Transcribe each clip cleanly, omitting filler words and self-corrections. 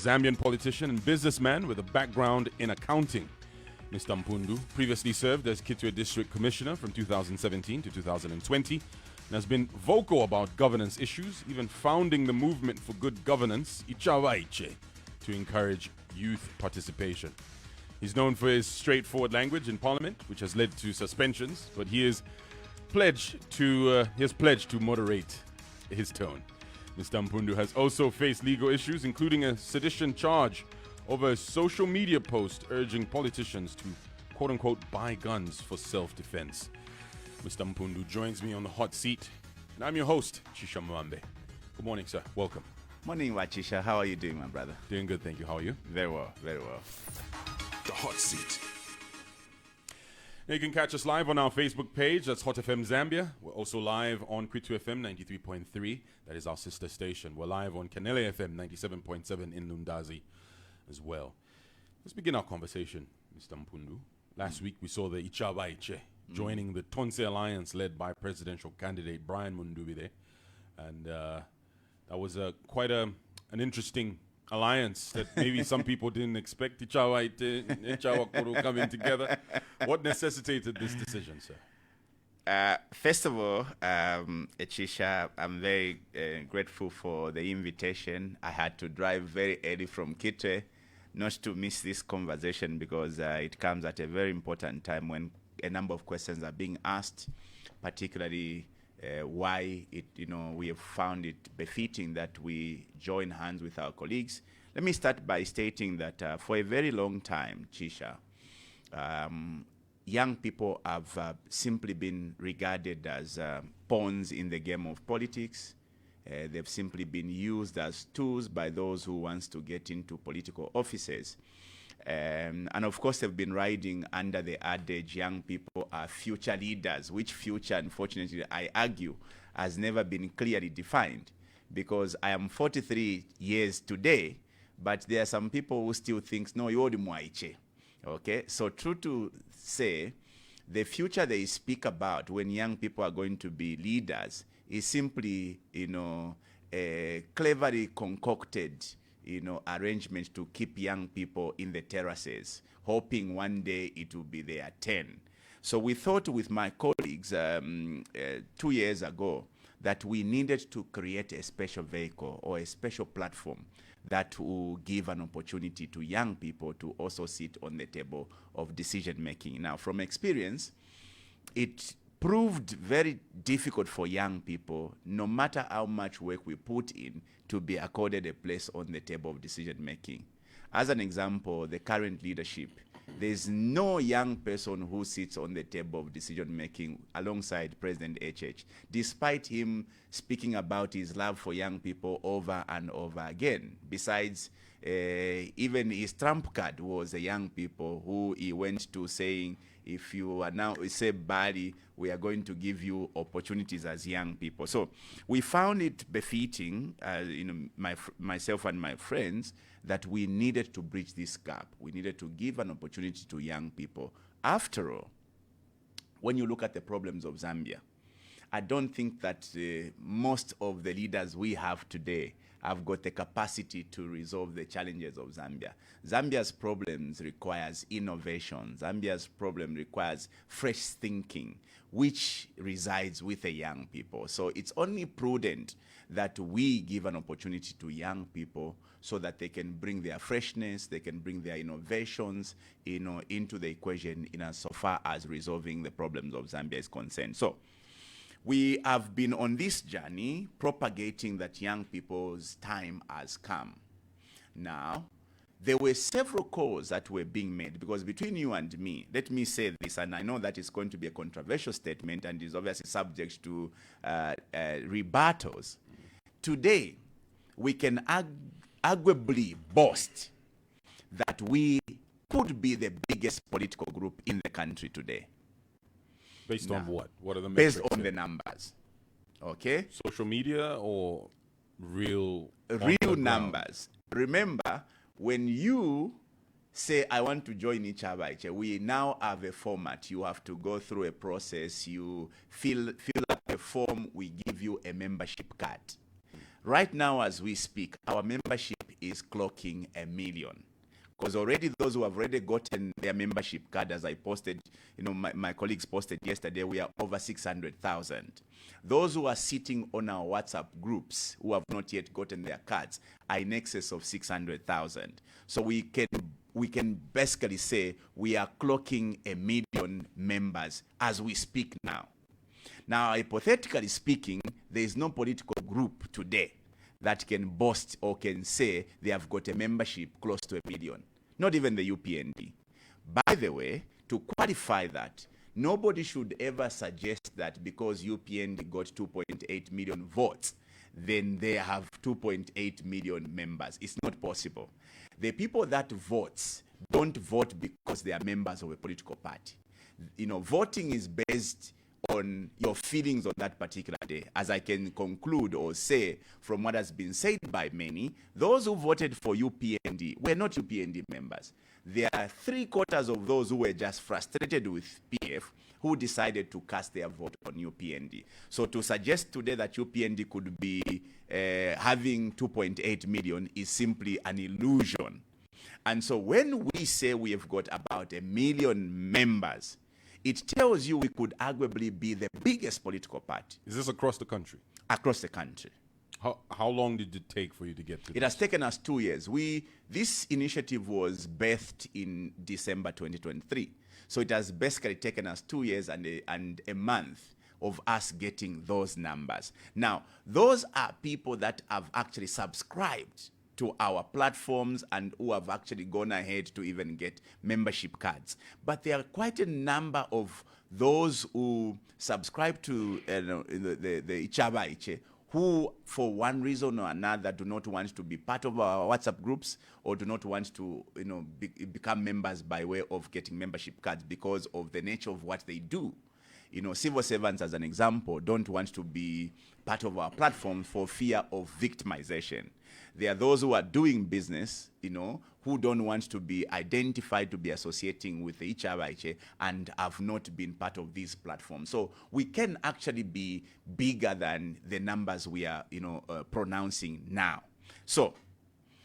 Zambian politician and businessman with a background in accounting. Mr. Mpundu previously served as Kitwe District Commissioner from 2017 to 2020 and has been vocal about governance issues, even founding the movement for good governance, Ichawaiche, to encourage youth participation. He's known for his straightforward language in Parliament, which has led to suspensions, but he is pledged to moderate his tone. Mr. Mpundu has also faced legal issues, including a sedition charge over a social media post urging politicians to, quote-unquote, buy guns for self-defense. Mr. Mpundu joins me on the hot seat, and I'm your host, Chisha Mwambe. Good morning, sir. Welcome. Morning, Wachisha. How are you doing, my brother? Doing good, thank you. How are you? Very well, very well. The hot seat. Now you can catch us live on our Facebook page. That's Hot FM Zambia. We're also live on Kwitu FM 93.3. That is our sister station. We're live on Kanele FM 97.7 in Lundazi as well. Let's begin our conversation, Mr. Mpundu. Last week we saw the Ichawaiche joining the Tonse Alliance led by presidential candidate Brian Mundubile. And that was quite an interesting alliance that maybe some people didn't expect. Ichawaiche and Ichawakuru coming together. What necessitated this decision, sir? First of all, Echisha, I'm very grateful for the invitation. I had to drive very early from Kitwe not to miss this conversation because it comes at a very important time when a number of questions are being asked, particularly why we have found it befitting that we join hands with our colleagues. Let me start by stating that for a very long time, Chisha, young people have simply been regarded as pawns in the game of politics. They've simply been used as tools by those who wants to get into political offices. And of course, they've been riding under the adage, young people are future leaders, which future, unfortunately, I argue, has never been clearly defined. Because I am 43 years today, but there are some people who still think, no, you're the Mwaiche. Okay, so true to say, the future they speak about when young people are going to be leaders is simply, a cleverly concocted, arrangement to keep young people in the terraces, hoping one day it will be their turn. So we thought with my colleagues 2 years ago that we needed to create a special vehicle or a special platform that will give an opportunity to young people to also sit on the table of decision making. Now, from experience, it proved very difficult for young people, no matter how much work we put in, to be accorded a place on the table of decision making. As an example, the current leadership, there's no young person who sits on the table of decision making alongside President HH, despite him speaking about his love for young people over and over again. Besides, even his trump card was a young people who he went to saying, if you are now, say, Bali, we are going to give you opportunities as young people. So we found it befitting, myself and my friends, that we needed to bridge this gap. We needed to give an opportunity to young people. After all, when you look at the problems of Zambia, I don't think that most of the leaders we have today have got the capacity to resolve the challenges of Zambia. Zambia's problems requires innovation. Zambia's problem requires fresh thinking, which resides with the young people. So it's only prudent that we give an opportunity to young people so that they can bring their freshness, they can bring their innovations, into the equation so far as resolving the problems of Zambia is concerned. So we have been on this journey propagating that young people's time has come. Now, there were several calls that were being made, because between you and me, let me say this, and I know that it's going to be a controversial statement and is obviously subject to rebuttals. Today, we can arguably boast that we could be the biggest political group in the country today. Based on what? What are the metrics? Based on the numbers. Okay? Social media or real numbers. Remember, when you say, I want to join Ichawaiche, we now have a format. You have to go through a process. You fill up a form. We give you a membership card. Right now, as we speak, our membership is clocking 1 million. Because already those who have already gotten their membership card, as I posted, my colleagues posted yesterday, we are over 600,000. Those who are sitting on our WhatsApp groups who have not yet gotten their cards are in excess of 600,000. So we can basically say we are clocking 1 million members as we speak now. Now, hypothetically speaking, there is no political group today that can boast or can say they have got a membership close to 1 million. Not even the UPND. By the way, to qualify that, nobody should ever suggest that because UPND got 2.8 million votes, then they have 2.8 million members. It's not possible. The people that vote don't vote because they are members of a political party. Voting is based on your feelings on that particular day. As I can conclude or say from what has been said by many, those who voted for UPND were not UPND members. There are 3/4 of those who were just frustrated with PF who decided to cast their vote on UPND. So to suggest today that UPND could be having 2.8 million is simply an illusion. And so when we say we have got about 1 million members, it tells you we could arguably be the biggest political party. Is this across the country? Across the country. How long did it take for you to get to It has taken us 2 years. This initiative was birthed in December 2023. So it has basically taken us 2 years and a month of us getting those numbers. Now, those are people that have actually subscribed to our platforms and who have actually gone ahead to even get membership cards. But there are quite a number of those who subscribe to the Ichaba Iche who, for one reason or another, do not want to be part of our WhatsApp groups or do not want to become members by way of getting membership cards because of the nature of what they do. Civil servants, as an example, don't want to be part of our platform for fear of victimization. There are those who are doing business, who don't want to be identified to be associating with the Ichabache and have not been part of this platform. So we can actually be bigger than the numbers we are, pronouncing now. So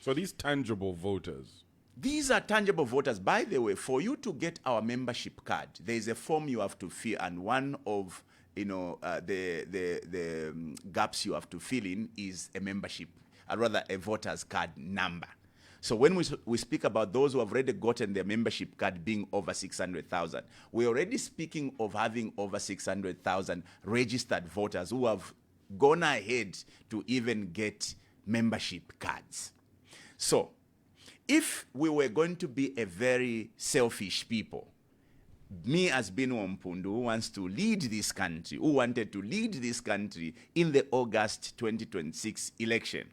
these tangible voters. These are tangible voters. By the way, for you to get our membership card, there is a form you have to fill, and one of the gaps you have to fill in is a membership, or rather a voter's card number. So when we speak about those who have already gotten their membership card being over 600,000, we're already speaking of having over 600,000 registered voters who have gone ahead to even get membership cards. So if we were going to be a very selfish people, me as Binwell Mpundu, who wants to lead this country, who wanted to lead this country in the August 2026 election,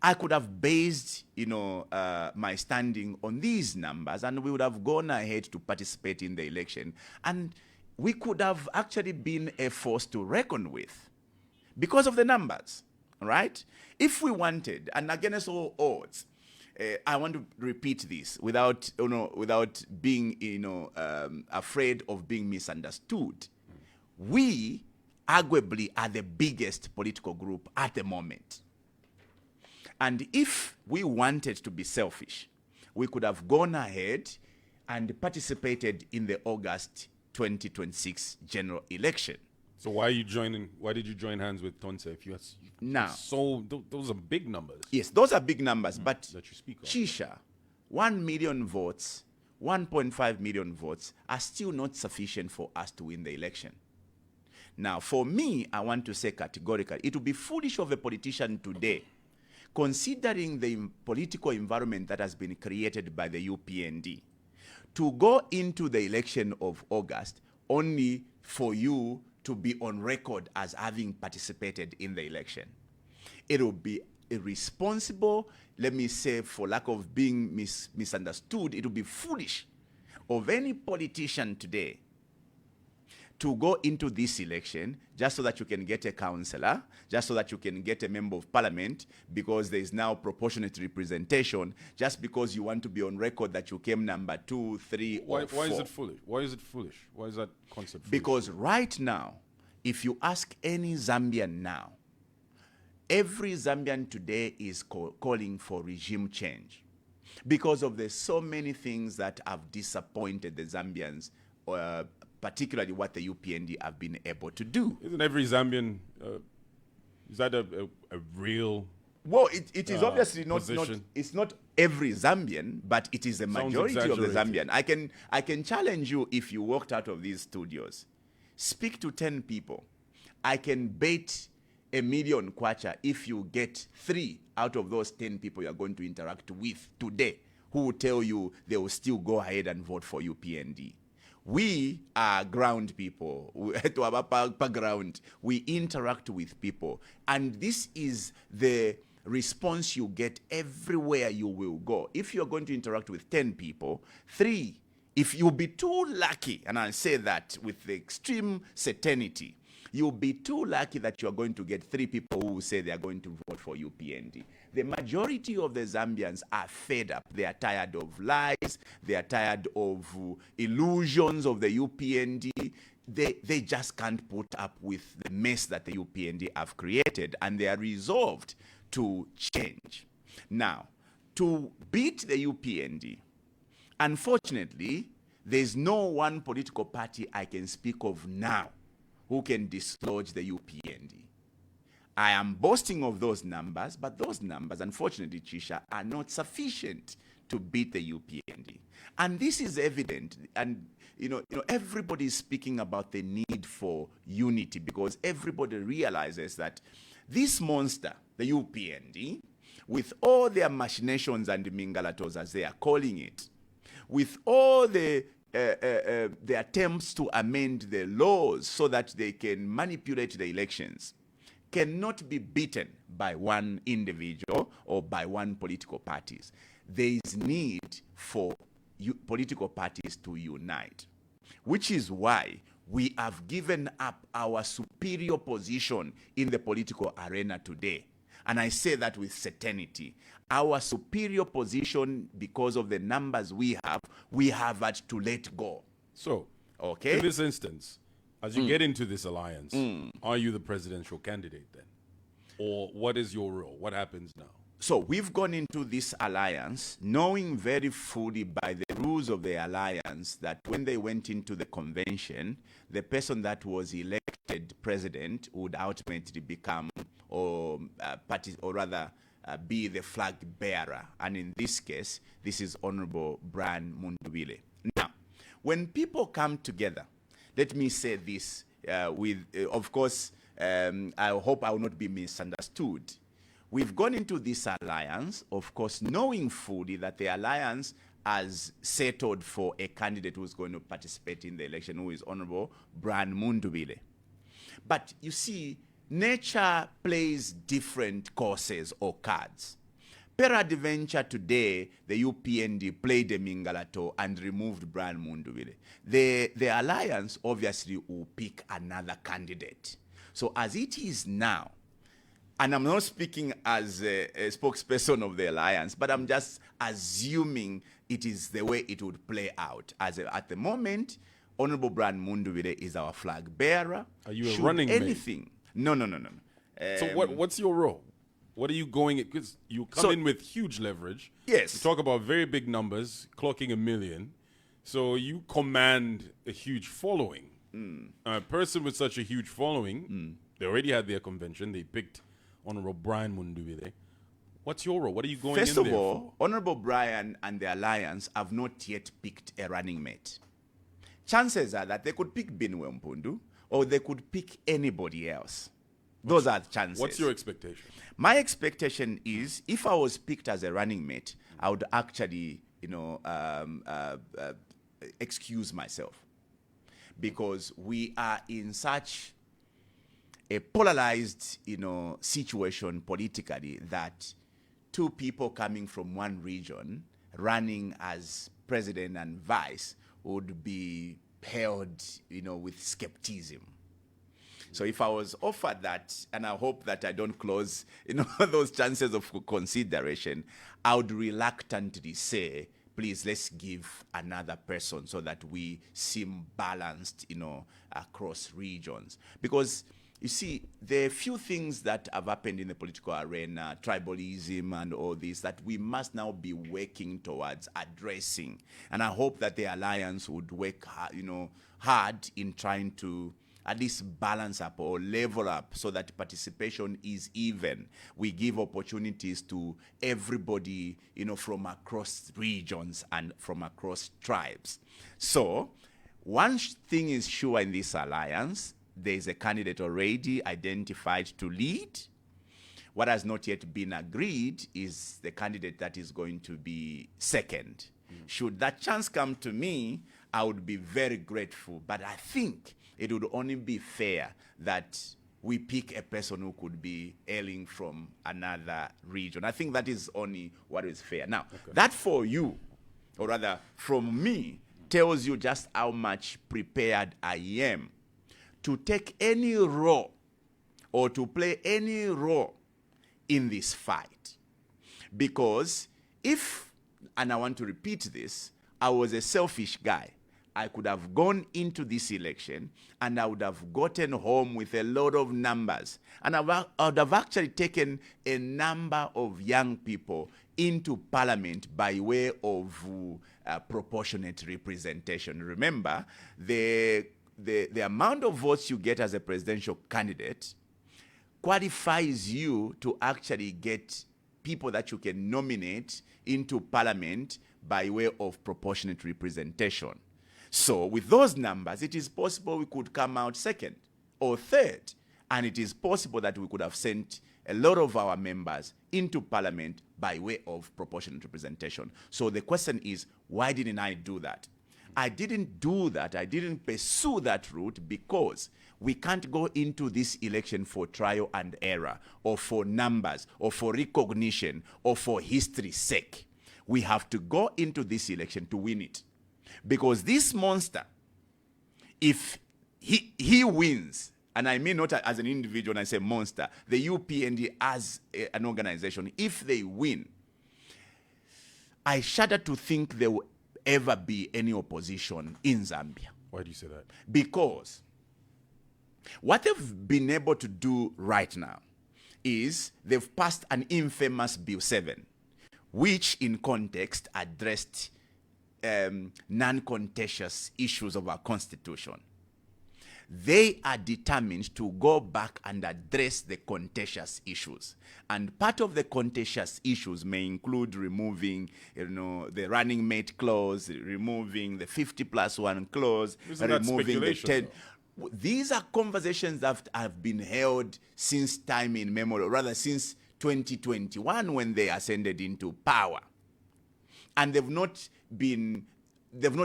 I could have based, my standing on these numbers, and we would have gone ahead to participate in the election, and we could have actually been a force to reckon with because of the numbers, right? If we wanted, and against all odds, I want to repeat this without being, afraid of being misunderstood. We arguably are the biggest political group at the moment. And if we wanted to be selfish, we could have gone ahead and participated in the August 2026 general election. So why did you join hands with Tonse if you now? So those are big numbers. Yes, those are big numbers, but that you speak of. Chisha, 1 million votes, 1.5 million votes are still not sufficient for us to win the election. Now, for me, I want to say categorically, it would be foolish of a politician today, considering the political environment that has been created by the UPND, to go into the election of August only for you to be on record as having participated in the election. It will be irresponsible, let me say, for lack of being misunderstood, it will be foolish of any politician today to go into this election just so that you can get a councillor, just so that you can get a member of parliament, because there is now proportionate representation, just because you want to be on record that you came number 2, 3, or 4. Why is it foolish? Why is it foolish? Why is that concept foolish? Because right now, if you ask any Zambian now, every Zambian today is calling for regime change because of the so many things that have disappointed the Zambians, particularly what the UPND have been able to do. Isn't every Zambian, is that a real Well, it is obviously not, position? it's not every Zambian, but it is the majority of the exaggerated. Zambian. I can challenge you, if you walked out of these studios, speak to 10 people. I can bet 1 million kwacha if you get 3 out of those 10 people you are going to interact with today who will tell you they will still go ahead and vote for UPND. We are ground people. To our background, we interact with people. And this is the response you get everywhere you will go. If you're going to interact with 10 people, 3, if you'll be too lucky, and I say that with the extreme certainty, you'll be too lucky that you're going to get 3 people who will say they're going to vote for UPND. The majority of the Zambians are fed up. They are tired of lies. They are tired of illusions of the UPND. They just can't put up with the mess that the UPND have created, and they are resolved to change. Now, to beat the UPND, unfortunately, there's no one political party I can speak of now who can dislodge the UPND. I am boasting of those numbers, but those numbers, unfortunately, Chisha, are not sufficient to beat the UPND. And this is evident, and everybody is speaking about the need for unity because everybody realizes that this monster, the UPND, with all their machinations and mingalatos, as they are calling it, with all the attempts to amend the laws so that they can manipulate the elections, cannot be beaten by one individual or by one political parties. There is need for political parties to unite, which is why we have given up our superior position in the political arena today. And I say that with certainty. Our superior position, because of the numbers we have had to let go. So, okay, in this instance, as you get into this alliance, are you the presidential candidate then? Or what is your role? What happens now? So we've gone into this alliance knowing very fully by the rules of the alliance that when they went into the convention, the person that was elected president would ultimately become be the flag bearer. And in this case, this is Honorable Brian Mundubile. Now, when people come together, let me say this of course, I hope I will not be misunderstood. We've gone into this alliance, of course, knowing fully that the alliance has settled for a candidate who's going to participate in the election, who is Honorable Brian Mundubile. But you see, nature plays different courses or cards. Peradventure today, the UPND played a mingalato and removed Brian Mundubile. The alliance obviously will pick another candidate. So as it is now, and I'm not speaking as a spokesperson of the alliance, but I'm just assuming it is the way it would play out. At the moment, Honorable Brian Mundubile is our flag bearer. Are you a running mate? Anything? No. So what's your role? What are you going at? Because you come in with huge leverage. Yes. You talk about very big numbers, clocking 1 million. So you command a huge following. A person with such a huge following, they already had their convention. They picked Honorable Brian Mundubile. What's your role? What are you going First in of there all, for? Honorable Brian and the alliance have not yet picked a running mate. Chances are that they could pick Binwell Mpundu or they could pick anybody else. Those are the chances. What's your expectation? My expectation is if I was picked as a running mate, I would actually, excuse myself. Because we are in such a polarized, situation politically that 2 people coming from one region running as president and vice would be held, with skepticism. So if I was offered that, and I hope that I don't close, those chances of consideration, I would reluctantly say, please, let's give another person so that we seem balanced, across regions. Because You see, there are few things that have happened in the political arena, tribalism and all this, that we must now be working towards addressing. And I hope that the alliance would work hard in trying to at least balance up or level up so that participation is even. We give opportunities to everybody, from across regions and from across tribes. So one thing is sure in this alliance, there is a candidate already identified to lead. What has not yet been agreed is the candidate that is going to be second. Should that chance come to me, I would be very grateful. But I think it would only be fair that we pick a person who could be hailing from another region. I think that is only what is fair. Now, that for you, or rather from me, tells you just how much prepared I am to take any role or to play any role in this fight. Because if, and I want to repeat this, I was a selfish guy, I could have gone into this election and I would have gotten home with a lot of numbers. And I would have actually taken a number of young people into parliament by way of proportionate representation. Remember, the amount of votes you get as a presidential candidate qualifies you to actually get people that you can nominate into parliament by way of proportionate representation. So with those numbers, it is possible we could come out second or third, and it is possible that we could have sent a lot of our members into parliament by way of proportionate representation. So the question is, why didn't I do that? I didn't do that. I didn't pursue that route because we can't go into this election for trial and error or for numbers or for recognition or for history's sake. We have to go into this election to win it. Because this monster, if he wins, and I mean not as an individual, when I say monster, the UPND as an organization, if they win, I shudder to think there will ever be any opposition in Zambia. Why do you say that? Because what they've been able to do right now is they've passed an infamous Bill 7, which in context addressed non-contentious issues of our constitution. They are determined to go back and address the contentious issues. And part of the contentious issues may include removing, the running mate clause, removing the 50+1 clause, removing the 10. Though? These are conversations that have been held since time in memory, or rather since 2021 when they ascended into power. And they've not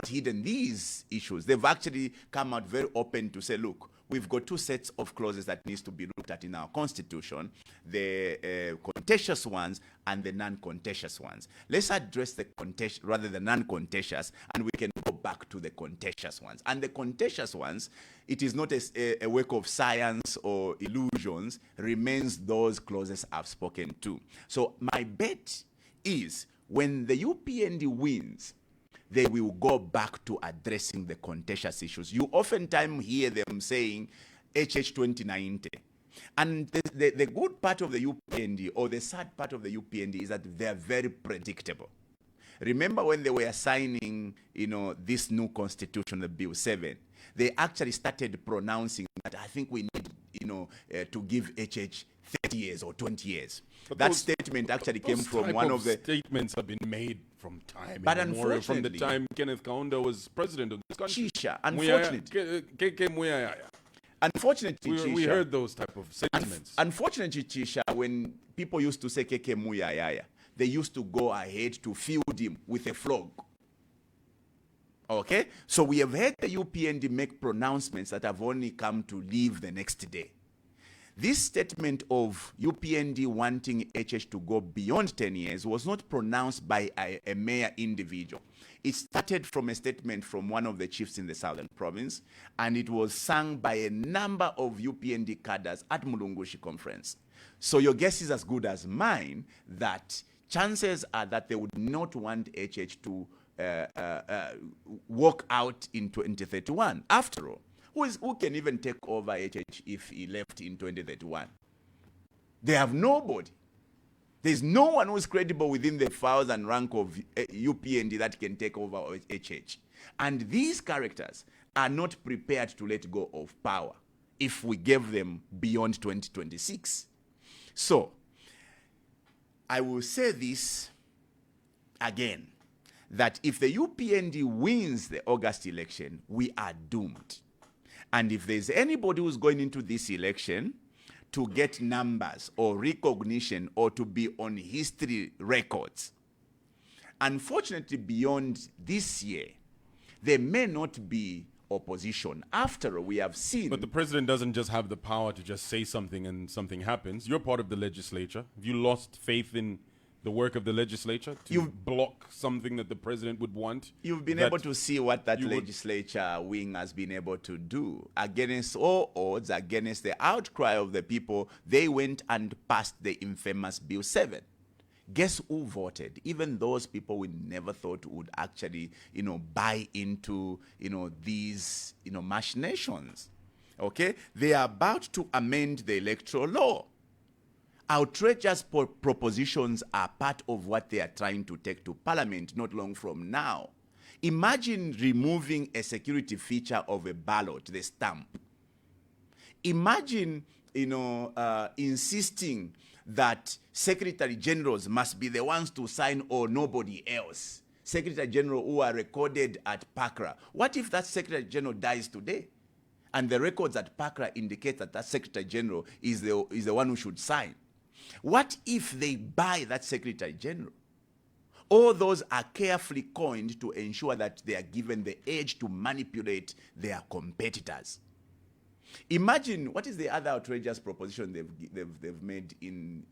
hidden these issues. They've actually come out very open to say, look, we've got two sets of clauses that needs to be looked at in our constitution, the contentious ones and the non-contentious ones. Let's address the non-contentious, and we can go back to the contentious ones. And the contentious ones, it is not a work of science or illusions, remains those clauses I've spoken to. So my bet is when the UPND wins, they will go back to addressing the contentious issues. You oftentimes hear them saying HH 2090. And the good part of the UPND, or the sad part of the UPND, is that they're very predictable. Remember when they were signing, this new constitution, the Bill 7, they actually started pronouncing that I think we need, to give HH 30 years or 20 years. But that statement actually came from one of the statements have been made from time. But immemorial, unfortunately, from the time Kenneth Kaunda was president of this country. Chisha, unfortunately, we heard those type of sentiments. Unfortunately, Chisha, when people used to say Keke Muyaya, they used to go ahead to field him with a flog. Okay? So we have heard the UPND make pronouncements that have only come to leave the next day. This statement of UPND wanting HH to go beyond 10 years was not pronounced by a mere individual. It started from a statement from one of the chiefs in the southern province, and it was sung by a number of UPND cadres at Mulungushi conference. So your guess is as good as mine that chances are that they would not want HH to walk out in 2031. After all, Who can even take over HH if he left in 2031? They have nobody. There's no one who's credible within the files and rank of UPND that can take over HH. And these characters are not prepared to let go of power if we gave them beyond 2026. So, I will say this again, that if the UPND wins the August election, we are doomed. And if there's anybody who's going into this election to get numbers or recognition or to be on history records, unfortunately, beyond this year, there may not be opposition. After all, we have seen... But the president doesn't just have the power to just say something and something happens. You're part of the legislature. Have you lost faith in the work of the legislature to block something that the president would want? You've been able to see what that legislature wing has been able to do. Against all odds, against the outcry of the people, they went and passed the infamous Bill 7. Guess who voted? Even those people we never thought would actually, buy into, these, machinations. Okay? They are about to amend the electoral law. Outrageous propositions are part of what they are trying to take to Parliament not long from now. Imagine removing a security feature of a ballot, the stamp. Imagine, insisting that Secretary Generals must be the ones to sign or nobody else. Secretary General who are recorded at PACRA. What if that Secretary General dies today? And the records at PACRA indicate that that Secretary General is the one who should sign. What if they buy that Secretary General? All those are carefully coined to ensure that they are given the edge to manipulate their competitors. Imagine what is the other outrageous proposition they've made in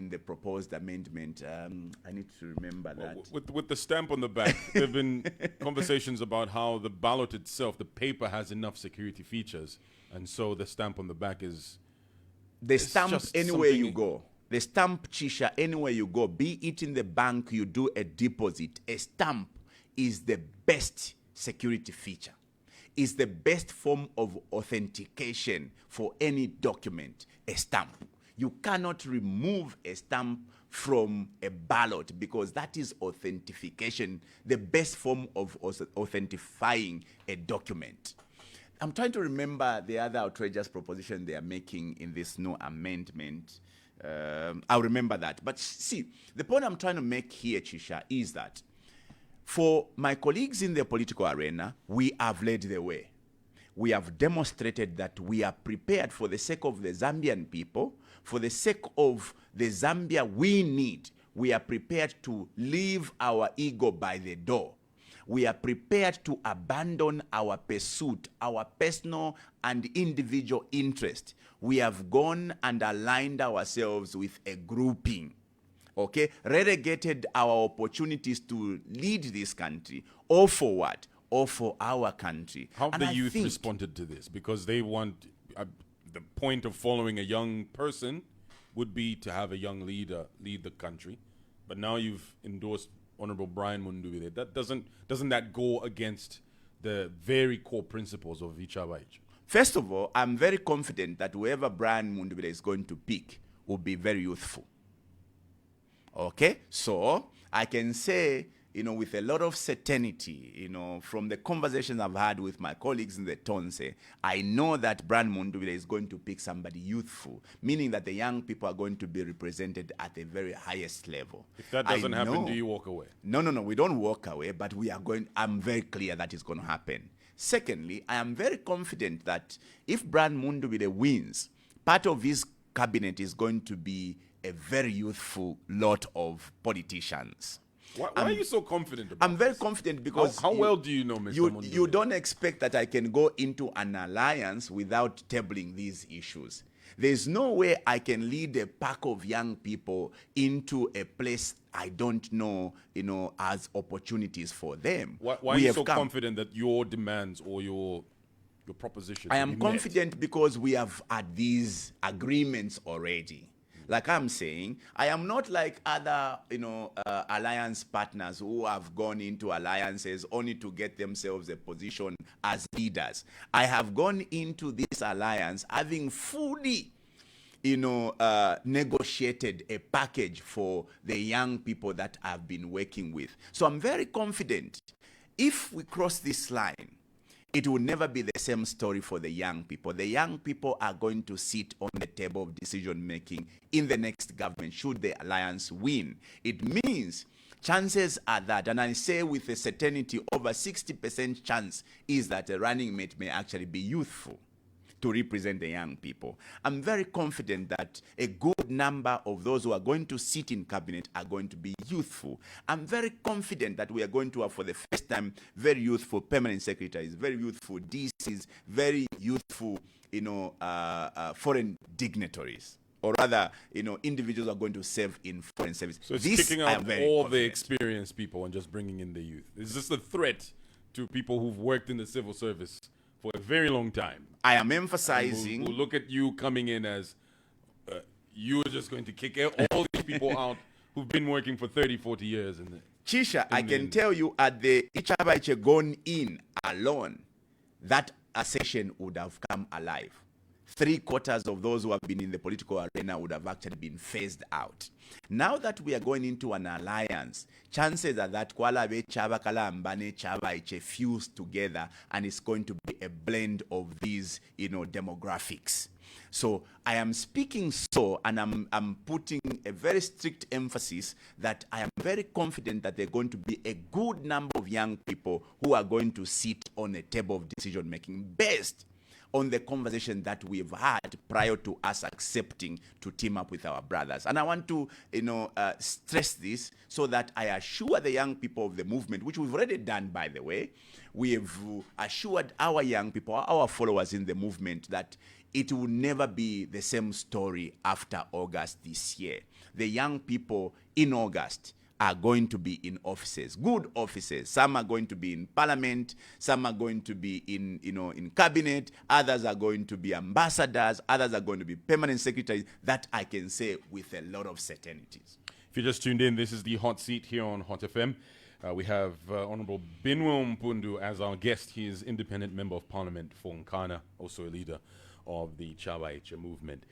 the proposed amendment. I need to remember that. With the stamp on the back, there have been conversations about how the ballot itself, the paper, has enough security features, and so the stamp on the back is... The stamp anywhere you go. The stamp, Chisha, anywhere you go, be it in the bank, you do a deposit, a stamp is the best security feature. Is the best form of authentication for any document, a stamp. You cannot remove a stamp from a ballot because that is authentication, the best form of authentifying a document. I'm trying to remember the other outrageous proposition they are making in this new amendment. I'll remember that. But see, the point I'm trying to make here, Chisha, is that for my colleagues in the political arena, we have led the way. We have demonstrated that we are prepared for the sake of the Zambian people, for the sake of the Zambia we need. We are prepared to leave our ego by the door. We are prepared to abandon our pursuit, our personal and individual interest. We have gone and aligned ourselves with a grouping. Okay, relegated our opportunities to lead this country, or for what? Or for our country. How have the youth responded to this? Because they want, the point of following a young person would be to have a young leader lead the country. But now you've endorsed Honorable Binwell Mpundu. That doesn't that go against the very core principles of HRH? First of all, I'm very confident that whoever Binwell Mpundu is going to pick will be very youthful. Okay, so I can say, with a lot of certainty, from the conversations I've had with my colleagues in the Tonse, I know that Binwell Mpundu is going to pick somebody youthful, meaning that the young people are going to be represented at the very highest level. If that doesn't happen, do you walk away? No, we don't walk away, but I'm very clear that it's going to happen. Secondly, I am very confident that if Binwell Mpundu wins, part of his cabinet is going to be a very youthful lot of politicians. Why are you so confident about I'm very confident because... How well do you know Mr. Mpundu? You don't expect that I can go into an alliance without tabling these issues. There's no way I can lead a pack of young people into a place I don't know, as opportunities for them. Why are you so confident that your demands or your propositions... I am confident because we have had these agreements already. Like I'm saying, I am not like other, alliance partners who have gone into alliances only to get themselves a position as leaders. I have gone into this alliance having fully, negotiated a package for the young people that I've been working with. So I'm very confident if we cross this line, it will never be the same story for the young people. The young people are going to sit on the table of decision making in the next government should the alliance win. It means chances are that, and I say with a certainty, over 60% chance is that a running mate may actually be youthful to represent the young people. I'm very confident that a good number of those who are going to sit in cabinet are going to be youthful. I'm very confident that we are going to have, for the first time, very youthful permanent secretaries, very youthful DCs, very youthful, foreign dignitaries. Or rather, individuals who are going to serve in foreign service. So it's kicking out all the experienced people and just bringing in the youth. Is this a threat to people who've worked in the civil service for a very long time? I am emphasizing... We'll look at you coming in as you're just going to kick all these people out who've been working for 30, 40 years. Chisha, I can tell you at the Ichabache gone in alone, that accession would have come alive. 3/4 of those who have been in the political arena would have actually been phased out. Now that we are going into an alliance, chances are that Kuala Be Chaba Kala Mbane Chaba Iche fuse together, and it's going to be a blend of these, demographics. So I am speaking and I'm putting a very strict emphasis that I am very confident that there are going to be a good number of young people who are going to sit on a table of decision making based on the conversation that we've had prior to us accepting to team up with our brothers. And I want to, stress this so that I assure the young people of the movement, which we've already done, by the way. We have assured our young people, our followers in the movement, that it will never be the same story after August this year. The young people in August are going to be in offices, good offices. Some are going to be in parliament, some are going to be in cabinet, others are going to be ambassadors, others are going to be permanent secretaries. That I can say with a lot of certainties. If you just tuned in, this is the Hot Seat here on Hot FM. We have Honorable Binwell Mpundu as our guest. He is independent member of parliament for Nkana, also a leader of the Chaba movement.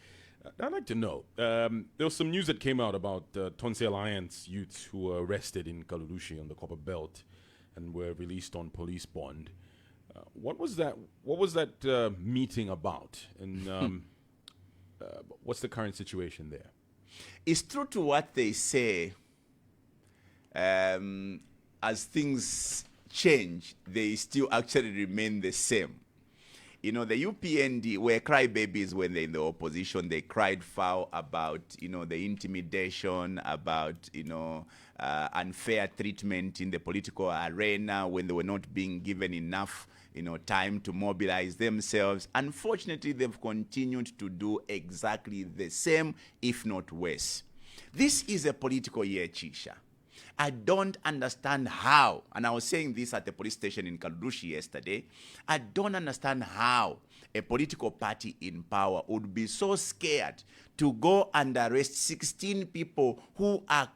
I'd like to know, there was some news that came out about Tonse Alliance youths who were arrested in Kalulushi on the Copper Belt and were released on police bond. What was that meeting about? And what's the current situation there? It's true to what they say. As things change, they still actually remain the same. The UPND were crybabies when they're in the opposition. They cried foul about, the intimidation, about, unfair treatment in the political arena when they were not being given enough, time to mobilize themselves. Unfortunately, they've continued to do exactly the same, if not worse. This is a political year, Chisha. I don't understand how, and I was saying this at the police station in Kalulushi yesterday, I don't understand how a political party in power would be so scared to go and arrest 16 people who are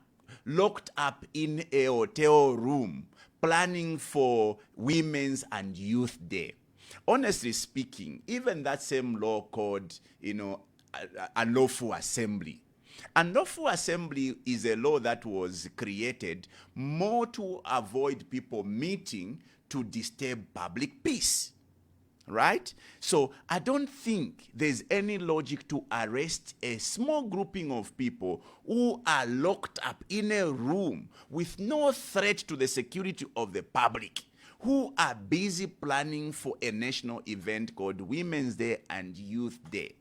locked up in a hotel room planning for Women's and Youth Day. Honestly speaking, even that same law called, unlawful assembly. Unlawful assembly is a law that was created more to avoid people meeting to disturb public peace, right? So I don't think there's any logic to arrest a small grouping of people who are locked up in a room with no threat to the security of the public, who are busy planning for a national event called Women's Day and Youth Day.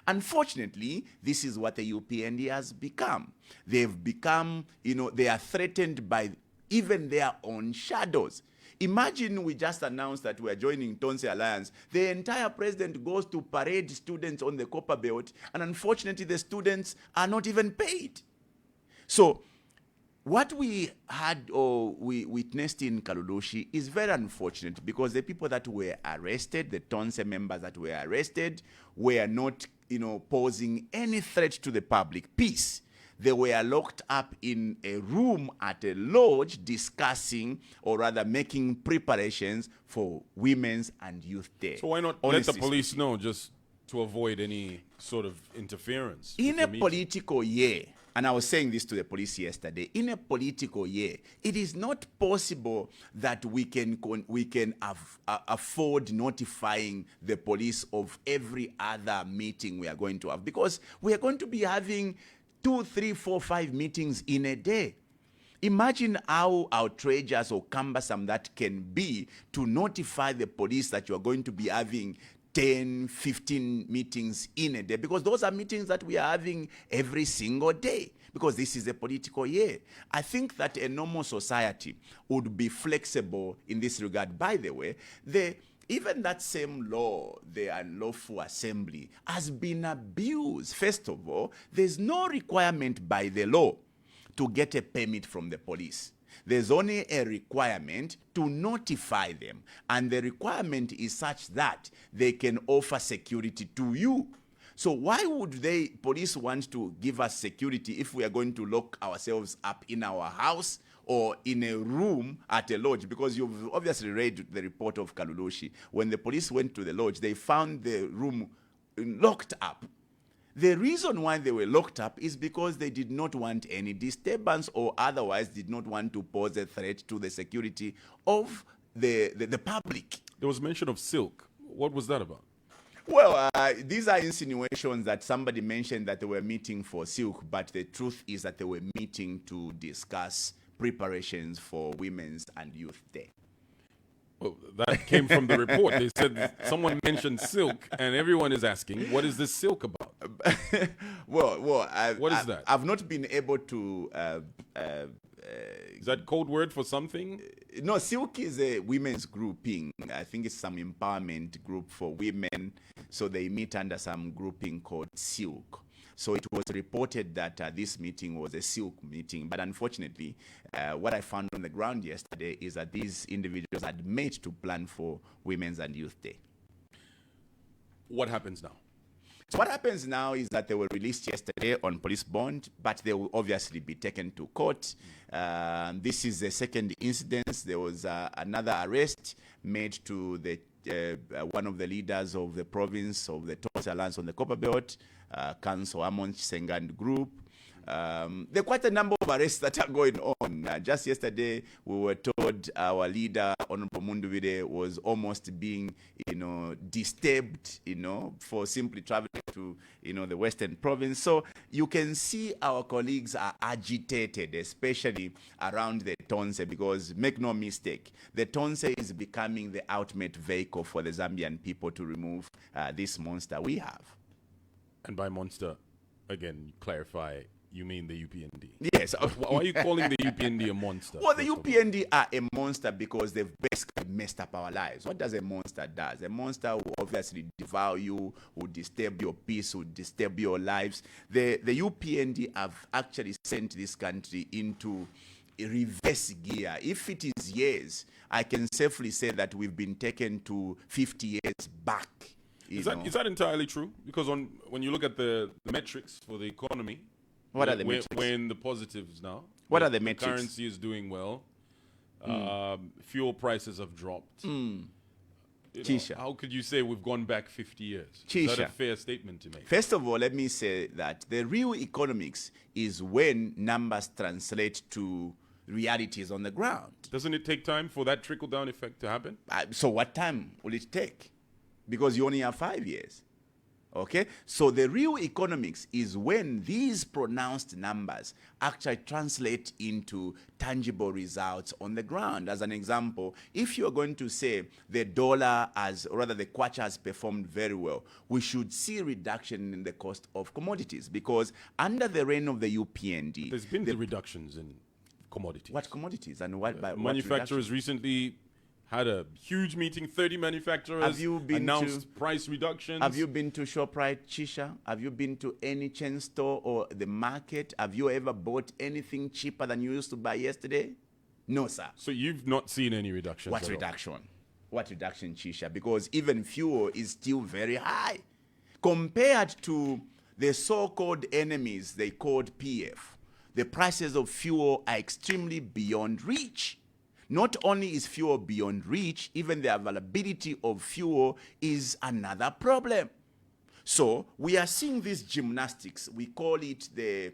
Unfortunately, this is what the UPND has become. They've become, they are threatened by even their own shadows. Imagine we just announced that we're joining Tonse Alliance. The entire president goes to parade students on the Copper Belt, and unfortunately, the students are not even paid. So, what we had or we witnessed in Kalulushi is very unfortunate because the people that were arrested, the Tonse members that were arrested, were not posing any threat to the public peace. They were locked up in a room at a lodge discussing, or rather making preparations for Women's and Youth Day. So why not let the police know, just to avoid any sort of interference? In a political year, and I was saying this to the police yesterday, in a political year, it is not possible that we can afford notifying the police of every other meeting we are going to have, because we are going to be having 2, 3, 4, 5 meetings in a day. Imagine how outrageous or cumbersome that can be to notify the police that you are going to be having 10, 15 meetings in a day, because those are meetings that we are having every single day, because this is a political year. I think that a normal society would be flexible in this regard. By the way, even that same law, the unlawful assembly, has been abused. First of all, there's no requirement by the law to get a permit from the police. There's only a requirement to notify them. And the requirement is such that they can offer security to you. So why would police want to give us security if we are going to lock ourselves up in our house or in a room at a lodge? Because you've obviously read the report of Kalulushi. When the police went to the lodge, they found the room locked up. The reason why they were locked up is because they did not want any disturbance, or otherwise did not want to pose a threat to the security of the public. There was mention of silk. What was that about? Well, these are insinuations that somebody mentioned that they were meeting for silk, but the truth is that they were meeting to discuss preparations for Women's and Youth Day. Well, that came from the report. They said someone mentioned silk, and everyone is asking, what is this silk about? What is that? I've not been able to... is that code word for something? No, silk is a women's grouping. I think it's some empowerment group for women. So they meet under some grouping called silk. So it was reported that this meeting was a silk meeting. But unfortunately, what I found on the ground yesterday is that these individuals had met to plan for Women's and Youth Day. What happens now? So what happens now is that they were released yesterday on police bond, but they will obviously be taken to court. This is the second incident. There was another arrest made to the one of the leaders of the province of the Tonse Alliance on the Copper Belt, Council Amon Sengand Group. There are quite a number of arrests that are going on. Just yesterday, we were told our leader, Honorable Munduvide, was almost being, disturbed, for simply traveling to, the Western Province. So you can see our colleagues are agitated, especially around the Tonse, because make no mistake, the Tonse is becoming the ultimate vehicle for the Zambian people to remove this monster we have. And by monster, again, clarify, you mean the UPND? Yes. Why are you calling the UPND a monster? Well, the UPND are a monster because they've basically messed up our lives. What does a monster do? A monster will obviously devour you, will disturb your peace, will disturb your lives. The UPND have actually sent this country into a reverse gear. If it is years, I can safely say that we've been taken to 50 years back. Is that entirely true? Because when you look at the metrics for the economy, what are the metrics? We're in the positives now. What are the metrics? Currency is doing well. Fuel prices have dropped. How could you say we've gone back 50 years? Is that a fair statement to make? First of all, let me say that the real economics is when numbers translate to realities on the ground. Doesn't it take time for that trickle-down effect to happen? So what time will it take? Because you only have 5 years. Okay? So the real economics is when these pronounced numbers actually translate into tangible results on the ground. As an example, if you're going to say the dollar the kwacha has performed very well, we should see a reduction in the cost of commodities, because under the reign of the UPND... There's been the reductions in commodities. What commodities? And what manufacturers recently had a huge meeting. 30 manufacturers announced price reductions. Have you been to ShopRite, Chisha? Have you been to any chain store or the market? Have you ever bought anything cheaper than you used to buy yesterday? No, sir. So you've not seen any reductions? What reduction? What reduction, Chisha? Because even fuel is still very high. Compared to the so-called enemies they called PF, the prices of fuel are extremely beyond reach. Not only is fuel beyond reach, even the availability of fuel is another problem. So we are seeing this gymnastics. We call it the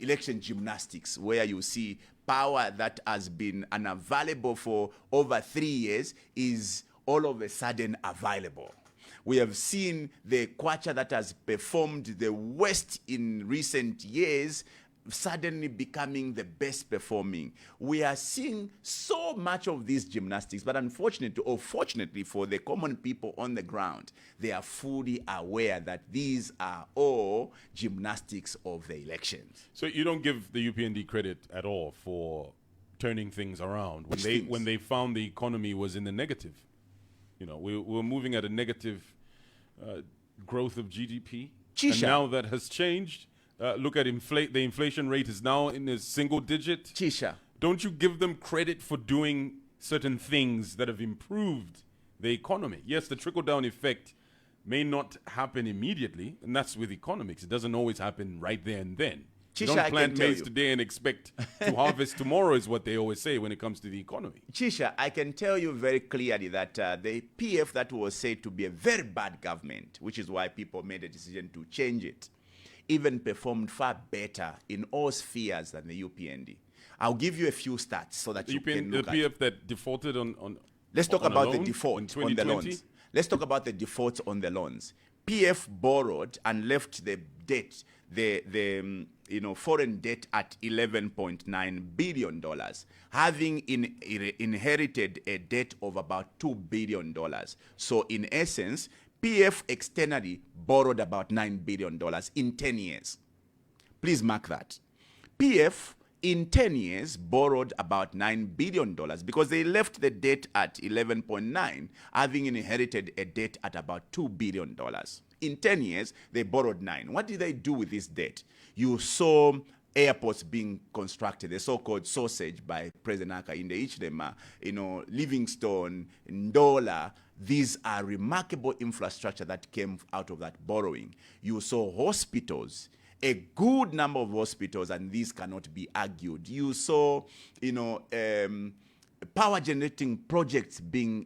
election gymnastics, where you see power that has been unavailable for over 3 years is all of a sudden available. We have seen the Kwacha that has performed the worst in recent years suddenly becoming the best performing. We are seeing so much of these gymnastics, but unfortunately or fortunately for the common people on the ground, they are fully aware that these are all gymnastics of the elections. So you don't give the UPND credit at all for turning things around when they found the economy was in the negative. You know, we were moving at a negative growth of GDP. Chisha. And now that has changed. Look at the inflation rate is now in a single digit. Chisha. Don't you give them credit for doing certain things that have improved the economy? Yes, the trickle-down effect may not happen immediately, and that's with economics. It doesn't always happen right there and then. You Chisha, don't plant maize today and expect to harvest tomorrow is what they always say when it comes to the economy. Chisha, I can tell you very clearly that the PF that was said to be a very bad government, which is why people made a decision to change it, even performed far better in all spheres than the UPND. I'll give you a few stats so that you can look at the PF that defaulted on Let's talk on a about loan the default in on the 2020? loans. Let's talk about the default on the loans. PF borrowed and left the debt, the foreign debt at $11.9 billion, having inherited a debt of about $2 billion. So in essence, PF externally borrowed about $9 billion in 10 years. Please mark that. PF in 10 years borrowed about $9 billion because they left the debt at 11.9, having inherited a debt at about $2 billion. In 10 years, they borrowed 9. What did they do with this debt? You saw airports being constructed, the so-called sausage by President Aka in the Ichlema, Livingstone, Ndola. These are remarkable infrastructure that came out of that borrowing. You saw hospitals, a good number of hospitals, and these cannot be argued. You saw, power generating projects being,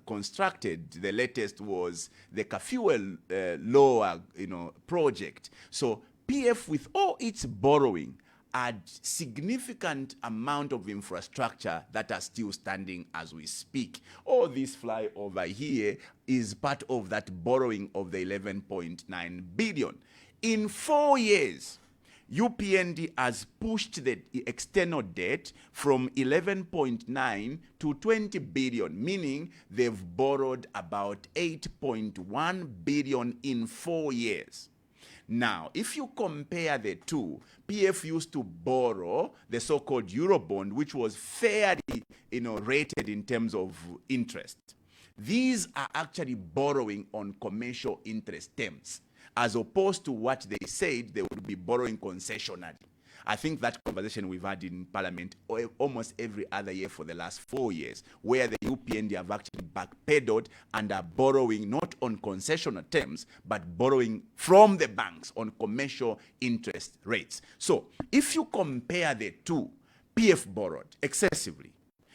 constructed. The latest was the Kafuel Lower, project. So PF, with all its borrowing, had significant amount of infrastructure that are still standing as we speak. All this flyover here is part of that borrowing of the 11.9 billion. In 4 years, UPND has pushed the external debt from 11.9 to 20 billion, meaning they've borrowed about 8.1 billion in 4 years. Now, if you compare the two, PF used to borrow the so-called Eurobond, which was fairly, rated in terms of interest. These are actually borrowing on commercial interest terms, as opposed to what they said they would be borrowing concessionally. I think that conversation we've had in Parliament almost every other year for the last 4 years, where the UPND have actually backpedaled and are borrowing not on concessional terms, but borrowing from the banks on commercial interest rates. So if you compare the two, PF borrowed excessively,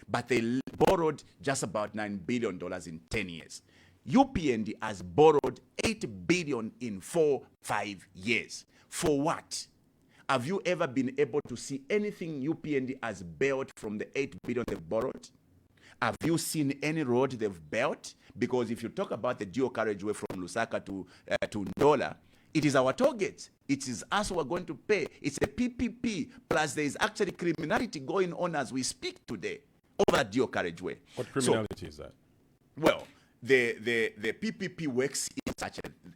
but they borrowed just about $9 billion in 10 years. UPND has borrowed $8 billion in 5 years. For what? Have you ever been able to see anything UPND has built from the $8 billion they've borrowed? Have you seen any road they've built? Because if you talk about the dual carriageway from Lusaka to Ndola, it is our target. It is us who are going to pay. It's a PPP, plus there is actually criminality going on as we speak today over that dual carriageway. What criminality is that? Well, the PPP works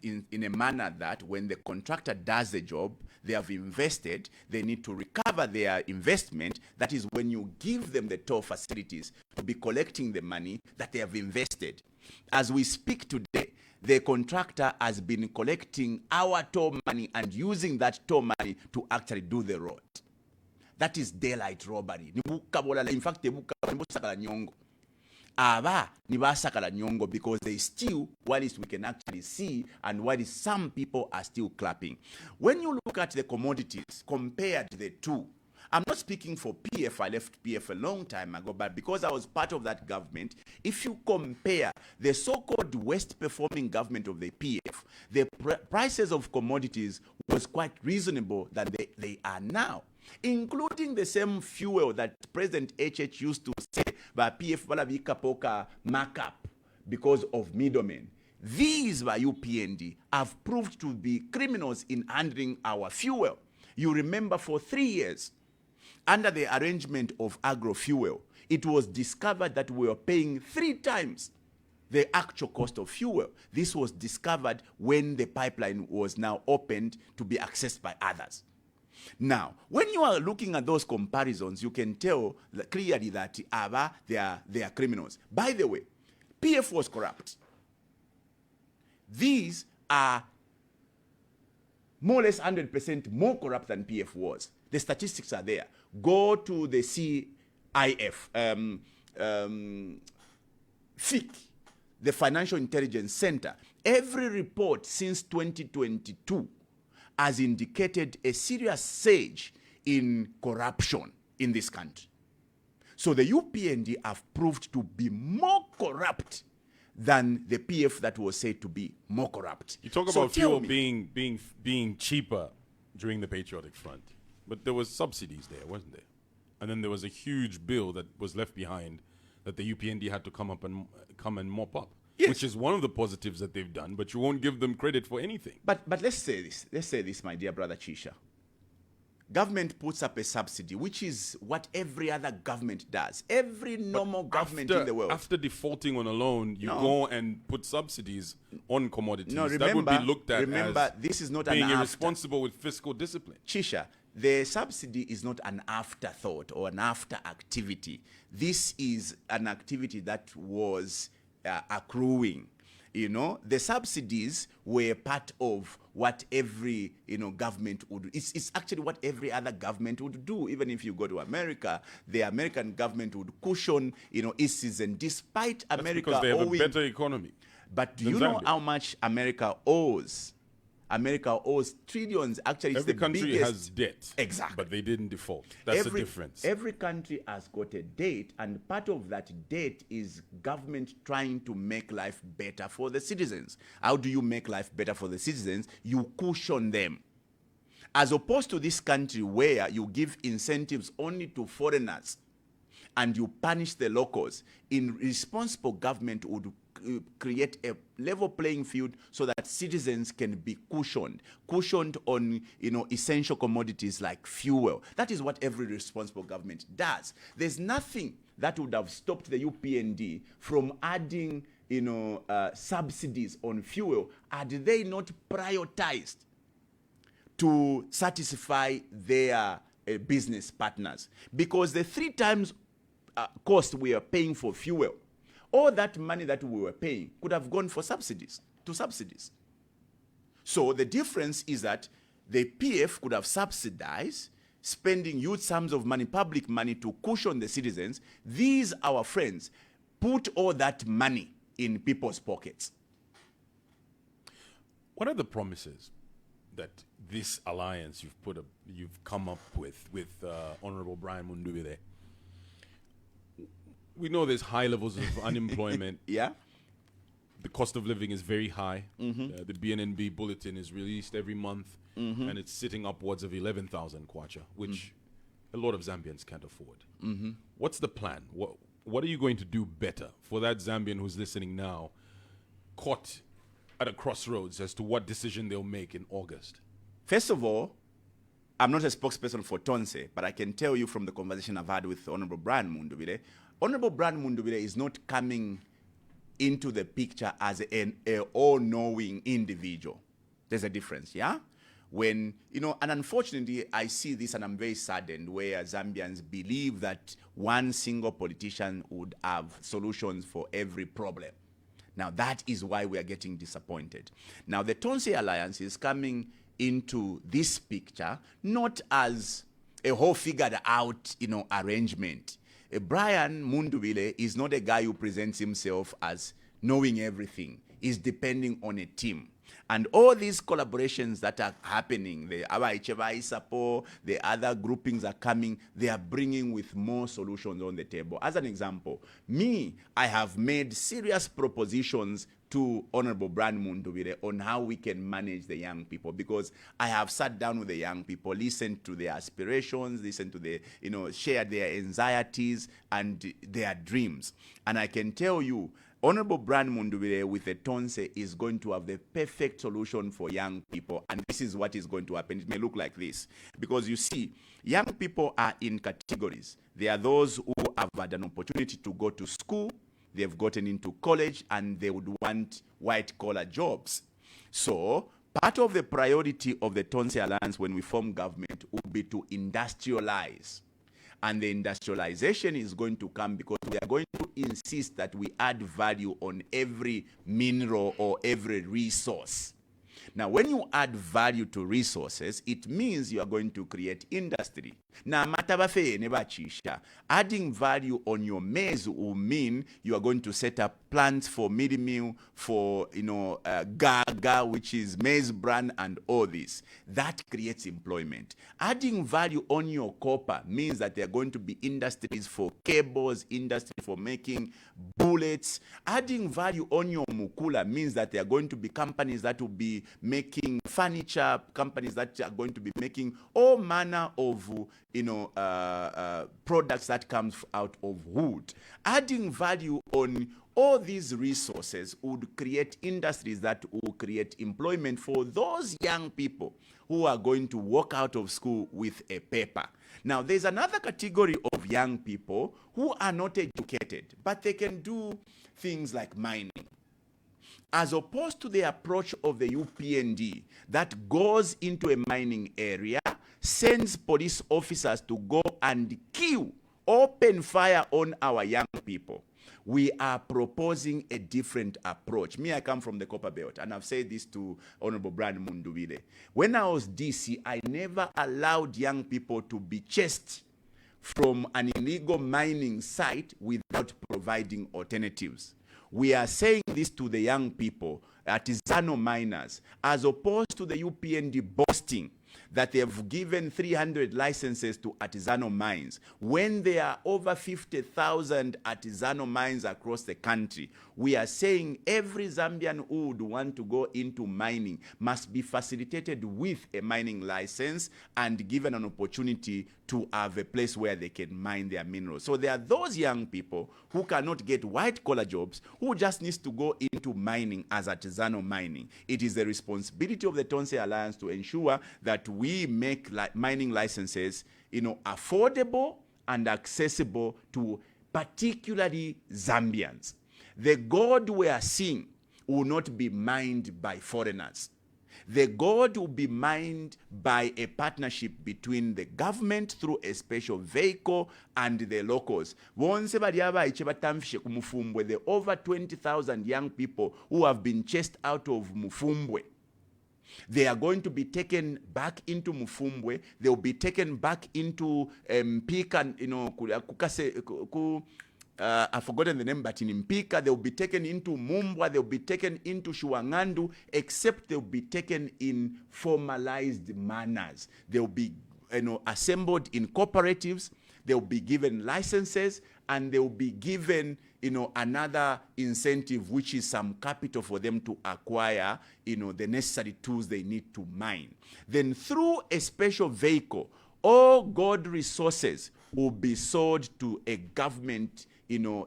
in a manner that when the contractor does the job, they have invested, they need to recover their investment. That is when you give them the toll facilities to be collecting the money that they have invested. As we speak today, the contractor has been collecting our toll money and using that toll money to actually do the road. That is daylight robbery. In fact, aba nibasakala nyongo because they still, what is we can actually see and what is some people are still clapping. When you look at the commodities, compared the two, I'm not speaking for PF, I left PF a long time ago, but because I was part of that government, if you compare the so-called worst performing government of the PF, the prices of commodities was quite reasonable than they are now, including the same fuel that President HH used to say, but PF balavika poka markup because of middlemen. These by UPND have proved to be criminals in handling our fuel. You remember for 3 years, under the arrangement of agro-fuel, it was discovered that we were paying 3 times the actual cost of fuel. This was discovered when the pipeline was now opened to be accessed by others. Now, when you are looking at those comparisons, you can tell clearly that they are criminals. By the way, PF was corrupt. These are more or less 100% more corrupt than PF was. The statistics are there. Go to the CIF, FIC, the Financial Intelligence Center. Every report since 2022 has indicated a serious surge in corruption in this country. So the UPND have proved to be more corrupt than the PF that was said to be more corrupt. You talk about fuel being cheaper during the Patriotic Front, but there was subsidies there, wasn't there? And then there was a huge bill that was left behind that the UPND had to come and mop up. Yes. Which is one of the positives that they've done, but you won't give them credit for anything. But let's say this, my dear brother Chisha. Government puts up a subsidy, which is what every other government does. Every normal government in the world. After defaulting on a loan, you go and put subsidies on commodities. No, remember, that would be looked at as this is not being irresponsible with fiscal discipline. Chisha, the subsidy is not an afterthought or an after activity. This is an activity that was accruing. You know, the subsidies were part of what every, government would do. It's actually what every other government would do. Even if you go to America, the American government would cushion, issues, and despite America because they have a better economy. But do you know how much America owes? America owes trillions. Actually, it's every the country biggest. has debt. Exactly. But they didn't default. That's the difference. Every country has got a debt, and part of that debt is government trying to make life better for the citizens. How do you make life better for the citizens? You cushion them. As opposed to this country where you give incentives only to foreigners and you punish the locals. In responsible government would create a level playing field so that citizens can be cushioned on, essential commodities like fuel. That is what every responsible government does. There's nothing that would have stopped the UPND from adding, subsidies on fuel had they not prioritized to satisfy their business partners. Because the 3 times cost we are paying for fuel, all that money that we were paying could have gone for subsidies. So the difference is that the PF could have subsidized, spending huge sums of money, public money, to cushion the citizens. These, our friends, put all that money in people's pockets. What are the promises that this alliance you've come up with Honorable Binwell Mpundu there? We know there's high levels of unemployment. Yeah. The cost of living is very high. Mm-hmm. The BNNB bulletin is released every month, mm-hmm. and it's sitting upwards of 11,000 kwacha, which a lot of Zambians can't afford. Mm-hmm. What's the plan? What are you going to do better for that Zambian who's listening now, caught at a crossroads as to what decision they'll make in August? First of all, I'm not a spokesperson for Tonse, but I can tell you from the conversation I've had with Honorable Binwell Mpundu, Honorable Binwell Mpundu is not coming into the picture as an all-knowing individual. There's a difference, yeah? When, and unfortunately, I see this and I'm very saddened where Zambians believe that one single politician would have solutions for every problem. Now, that is why we are getting disappointed. Now, the Tonse Alliance is coming into this picture not as a whole figured out, arrangement. Brian Mundubile is not a guy who presents himself as knowing everything. He's depending on a team. And all these collaborations that are happening, the Isapo, the other groupings are coming, they are bringing with more solutions on the table. As an example, I have made serious propositions to Honorable Brian Mundubile on how we can manage the young people, because I have sat down with the young people, listened to their aspirations, listened to the, shared their anxieties and their dreams. And I can tell you, Honorable Brian Mundubile with a Tonse is going to have the perfect solution for young people, and this is what is going to happen. It may look like this, because you see, young people are in categories. There are those who have had an opportunity to go to school, they've gotten into college, and they would want white-collar jobs. So part of the priority of the Tonse Alliance when we form government will be to industrialize. And the industrialization is going to come because we are going to insist that we add value on every mineral or every resource. Now, when you add value to resources, it means you are going to create industry. Now, adding value on your maize will mean you are going to set up plants for midi meal, for Gaga, which is maize bran, and all this. That creates employment. Adding value on your copper means that there are going to be industries for cables, industry for making bullets. Adding value on your mukula means that there are going to be companies that will be making furniture, companies that are going to be making all manner of products that comes out of wood. Adding value on all these resources would create industries that will create employment for those young people who are going to walk out of school with a paper. Now, there's another category of young people who are not educated, but they can do things like mining. As opposed to the approach of the UPND that goes into a mining area, sends police officers to go and kill, open fire on our young people, we are proposing a different approach. I come from the Copper Belt, and I've said this to Honorable Brian Mundubile. When I was DC, I never allowed young people to be chased from an illegal mining site without providing alternatives. We are saying this to the young people, artisanal miners, as opposed to the UPND boasting that they have given 300 licenses to artisanal mines. When there are over 50,000 artisanal mines across the country, we are saying every Zambian who would want to go into mining must be facilitated with a mining license and given an opportunity to have a place where they can mine their minerals. So there are those young people who cannot get white-collar jobs, who just needs to go into mining as artisanal mining. It is the responsibility of the Tonse Alliance to ensure that we make mining licenses, affordable and accessible to particularly Zambians. The gold we are seeing will not be mined by foreigners. The gold will be mined by a partnership between the government through a special vehicle and the locals. The over 20,000 young people who have been chased out of Mufumbwe, they are going to be taken back into Mufumbwe. They will be taken back into Mpika, I've forgotten the name, but in Mpika, they will be taken into Mumbwa, they will be taken into Shuangandu, except they will be taken in formalized manners. They will be assembled in cooperatives, they will be given licenses, and they will be given another incentive, which is some capital for them to acquire the necessary tools they need to mine. Then through a special vehicle, all gold resources will be sold to a government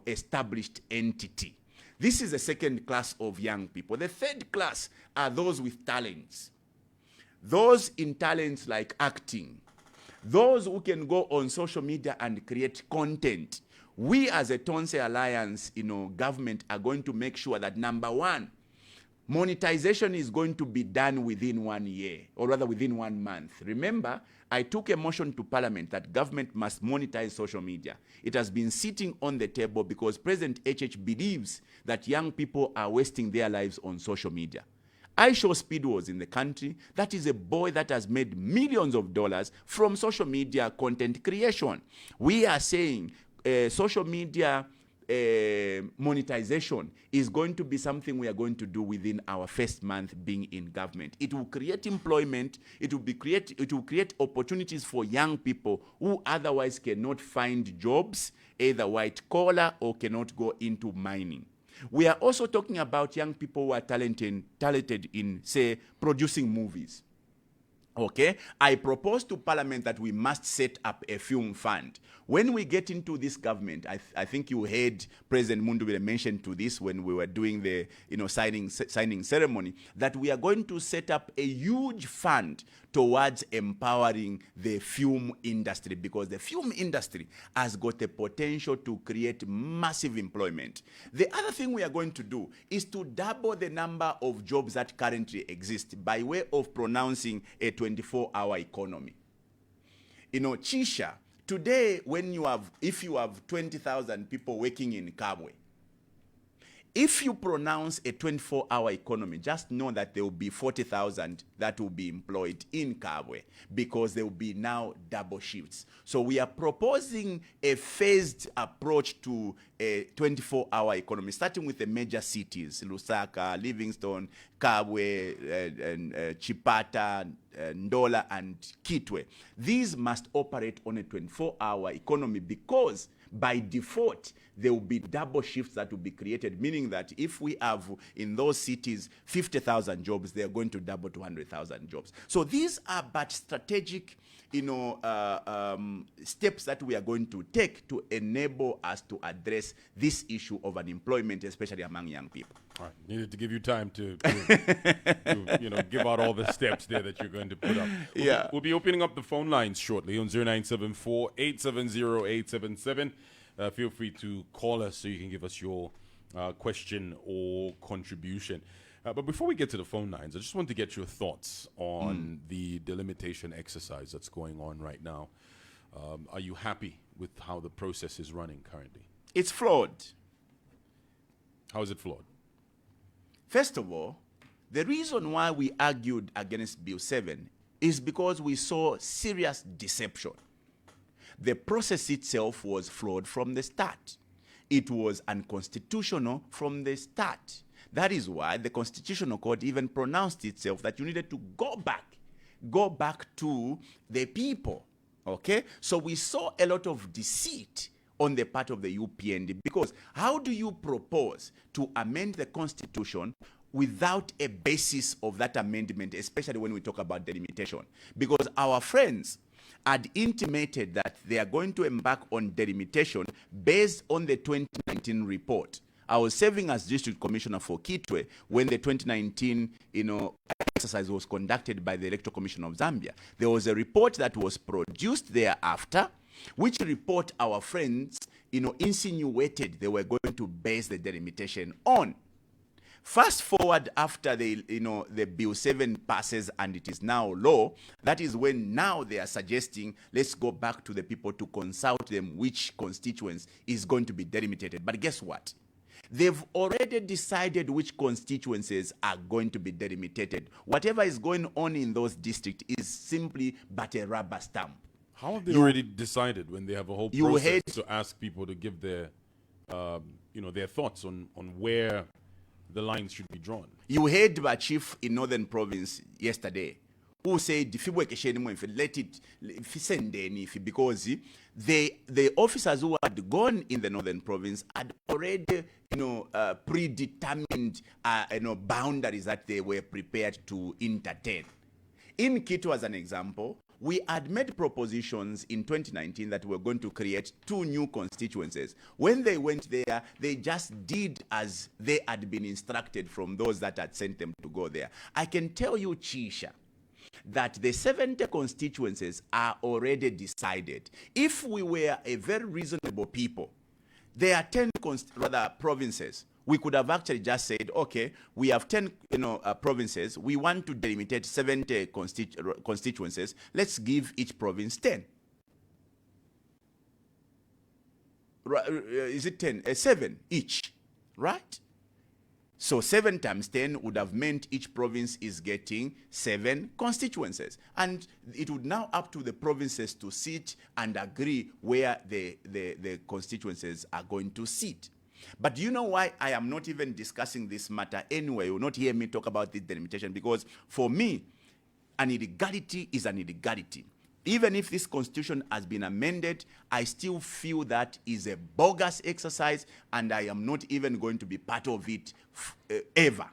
established entity. This is the second class of young people. The third class are those with talents. Those in talents like acting. Those who can go on social media and create content. We as a Tonse Alliance, government are going to make sure that, number one, monetization is going to be done within 1 year, or rather within 1 month. Remember, I took a motion to Parliament that government must monetize social media. It has been sitting on the table because President HH believes that young people are wasting their lives on social media. I Show Speed was in the country. That is a boy that has made millions of dollars from social media content creation. We are saying social media monetization is going to be something we are going to do within our first month being in government. It will create employment. It will create opportunities for young people who otherwise cannot find jobs, either white collar or cannot go into mining. We are also talking about young people who are talented in, say, producing movies. Okay, I propose to Parliament that we must set up a film fund. When we get into this government, I think you heard President Mpundu mention to this when we were doing the signing ceremony, that we are going to set up a huge fund towards empowering the film industry, because the film industry has got the potential to create massive employment. The other thing we are going to do is to double the number of jobs that currently exist by way of pronouncing a 24-hour economy. Chisha, today if you have 20,000 people working in Kabwe, if you pronounce a 24-hour economy, just know that there will be 40,000 that will be employed in Kabwe, because there will be now double shifts. So we are proposing a phased approach to a 24-hour economy, starting with the major cities, Lusaka, Livingstone, Kabwe, Chipata, Ndola, and Kitwe. These must operate on a 24-hour economy, because by default, there will be double shifts that will be created, meaning that if we have in those cities 50,000 jobs, they are going to double to 100,000 jobs. So these are but strategic, steps that we are going to take to enable us to address this issue of unemployment, especially among young people. All right, needed to give you time to give out all the steps there that you're going to put up. We'll be opening up the phone lines shortly on 0974-870-877. Feel free to call us so you can give us your question or contribution. But before we get to the phone lines, I just want to get your thoughts on the delimitation exercise that's going on right now. Are you happy with how the process is running currently? It's flawed. How is it flawed? First of all, the reason why we argued against Bill 7 is because we saw serious deception. The process itself was flawed from the start. It was unconstitutional from the start. That is why the Constitutional Court even pronounced itself that you needed to go back to the people. Okay? So we saw a lot of deceit on the part of the UPND, because how do you propose to amend the Constitution without a basis of that amendment, especially when we talk about delimitation? Because our friends had intimated that they are going to embark on delimitation based on the 2019 report. I was serving as district commissioner for Kitwe when the 2019, exercise was conducted by the Electoral Commission of Zambia. There was a report that was produced thereafter, which report our friends, insinuated they were going to base the delimitation on. Fast forward after the Bill 7 passes and it is now law, that is when now they are suggesting let's go back to the people to consult them which constituents is going to be delimited. But guess what? They've already decided which constituencies are going to be delimited. Whatever is going on in those districts is simply but a rubber stamp. How have they already decided when they have a whole process to ask people to give their, their thoughts on where the lines should be drawn? You heard my chief in Northern Province yesterday, who said let it because the officers who had gone in the Northern Province had already predetermined boundaries that they were prepared to entertain. In Kitwe, as an example, we had made propositions in 2019 that we're going to create 2 new constituencies. When they went there, they just did as they had been instructed from those that had sent them to go there. I can tell you, Chisha, that the 70 constituencies are already decided. If we were a very reasonable people, there are 10 provinces. We could have actually just said, okay, we have 10 provinces. We want to delimitate 70 constituencies. Let's give each province 10. Is it 10? 7 each, right? So 7 times 10 would have meant each province is getting 7 constituencies. And it would now up to the provinces to sit and agree where the constituencies are going to sit. But do you know why I am not even discussing this matter anyway? You will not hear me talk about this delimitation, because for me, an illegality is an illegality. Even if this constitution has been amended, I still feel that is a bogus exercise, and I am not even going to be part of it ever.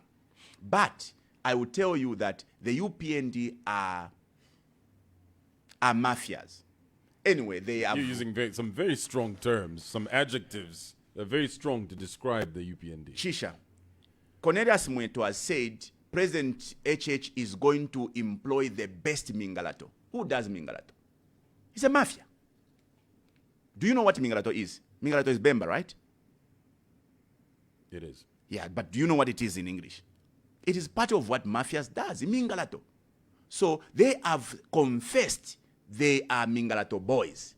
But I will tell you that the UPND are mafias. Anyway, they are... You're using some very strong terms, some adjectives that are very strong to describe the UPND. Chisha, Cornelius Mweto has said President HH is going to employ the best Mingalato. Who does Mingalato? It's a mafia. Do you know what Mingalato is? Mingalato is Bemba, right? It is. Yeah, but do you know what it is in English? It is part of what mafias does, Mingalato. So they have confessed they are Mingalato boys.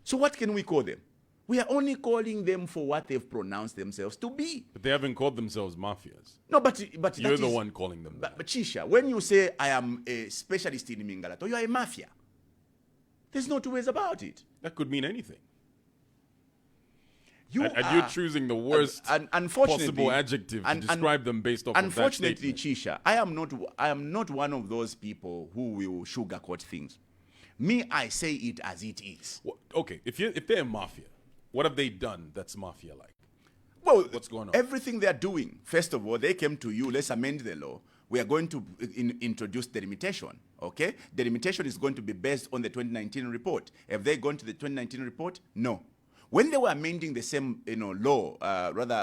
So what can we call them? We are only calling them for what they've pronounced themselves to be. But they haven't called themselves mafias. No, but you're the one calling them that. But Chisha, when you say I am a specialist in Mingalato, you are a mafia. There's no two ways about it. That could mean anything. You're choosing the worst possible adjective to describe them based off of that statement. Unfortunately, Chisha, I am not one of those people who will sugarcoat things. Me, I say it as it is. Well, okay, if they're a mafia, what have they done that's mafia-like? Well, what's going on? Everything they're doing. First of all, they came to you, let's amend the law. We are going to introduce delimitation, okay? Delimitation is going to be based on the 2019 report. Have they gone to the 2019 report? No. When they were amending the same law,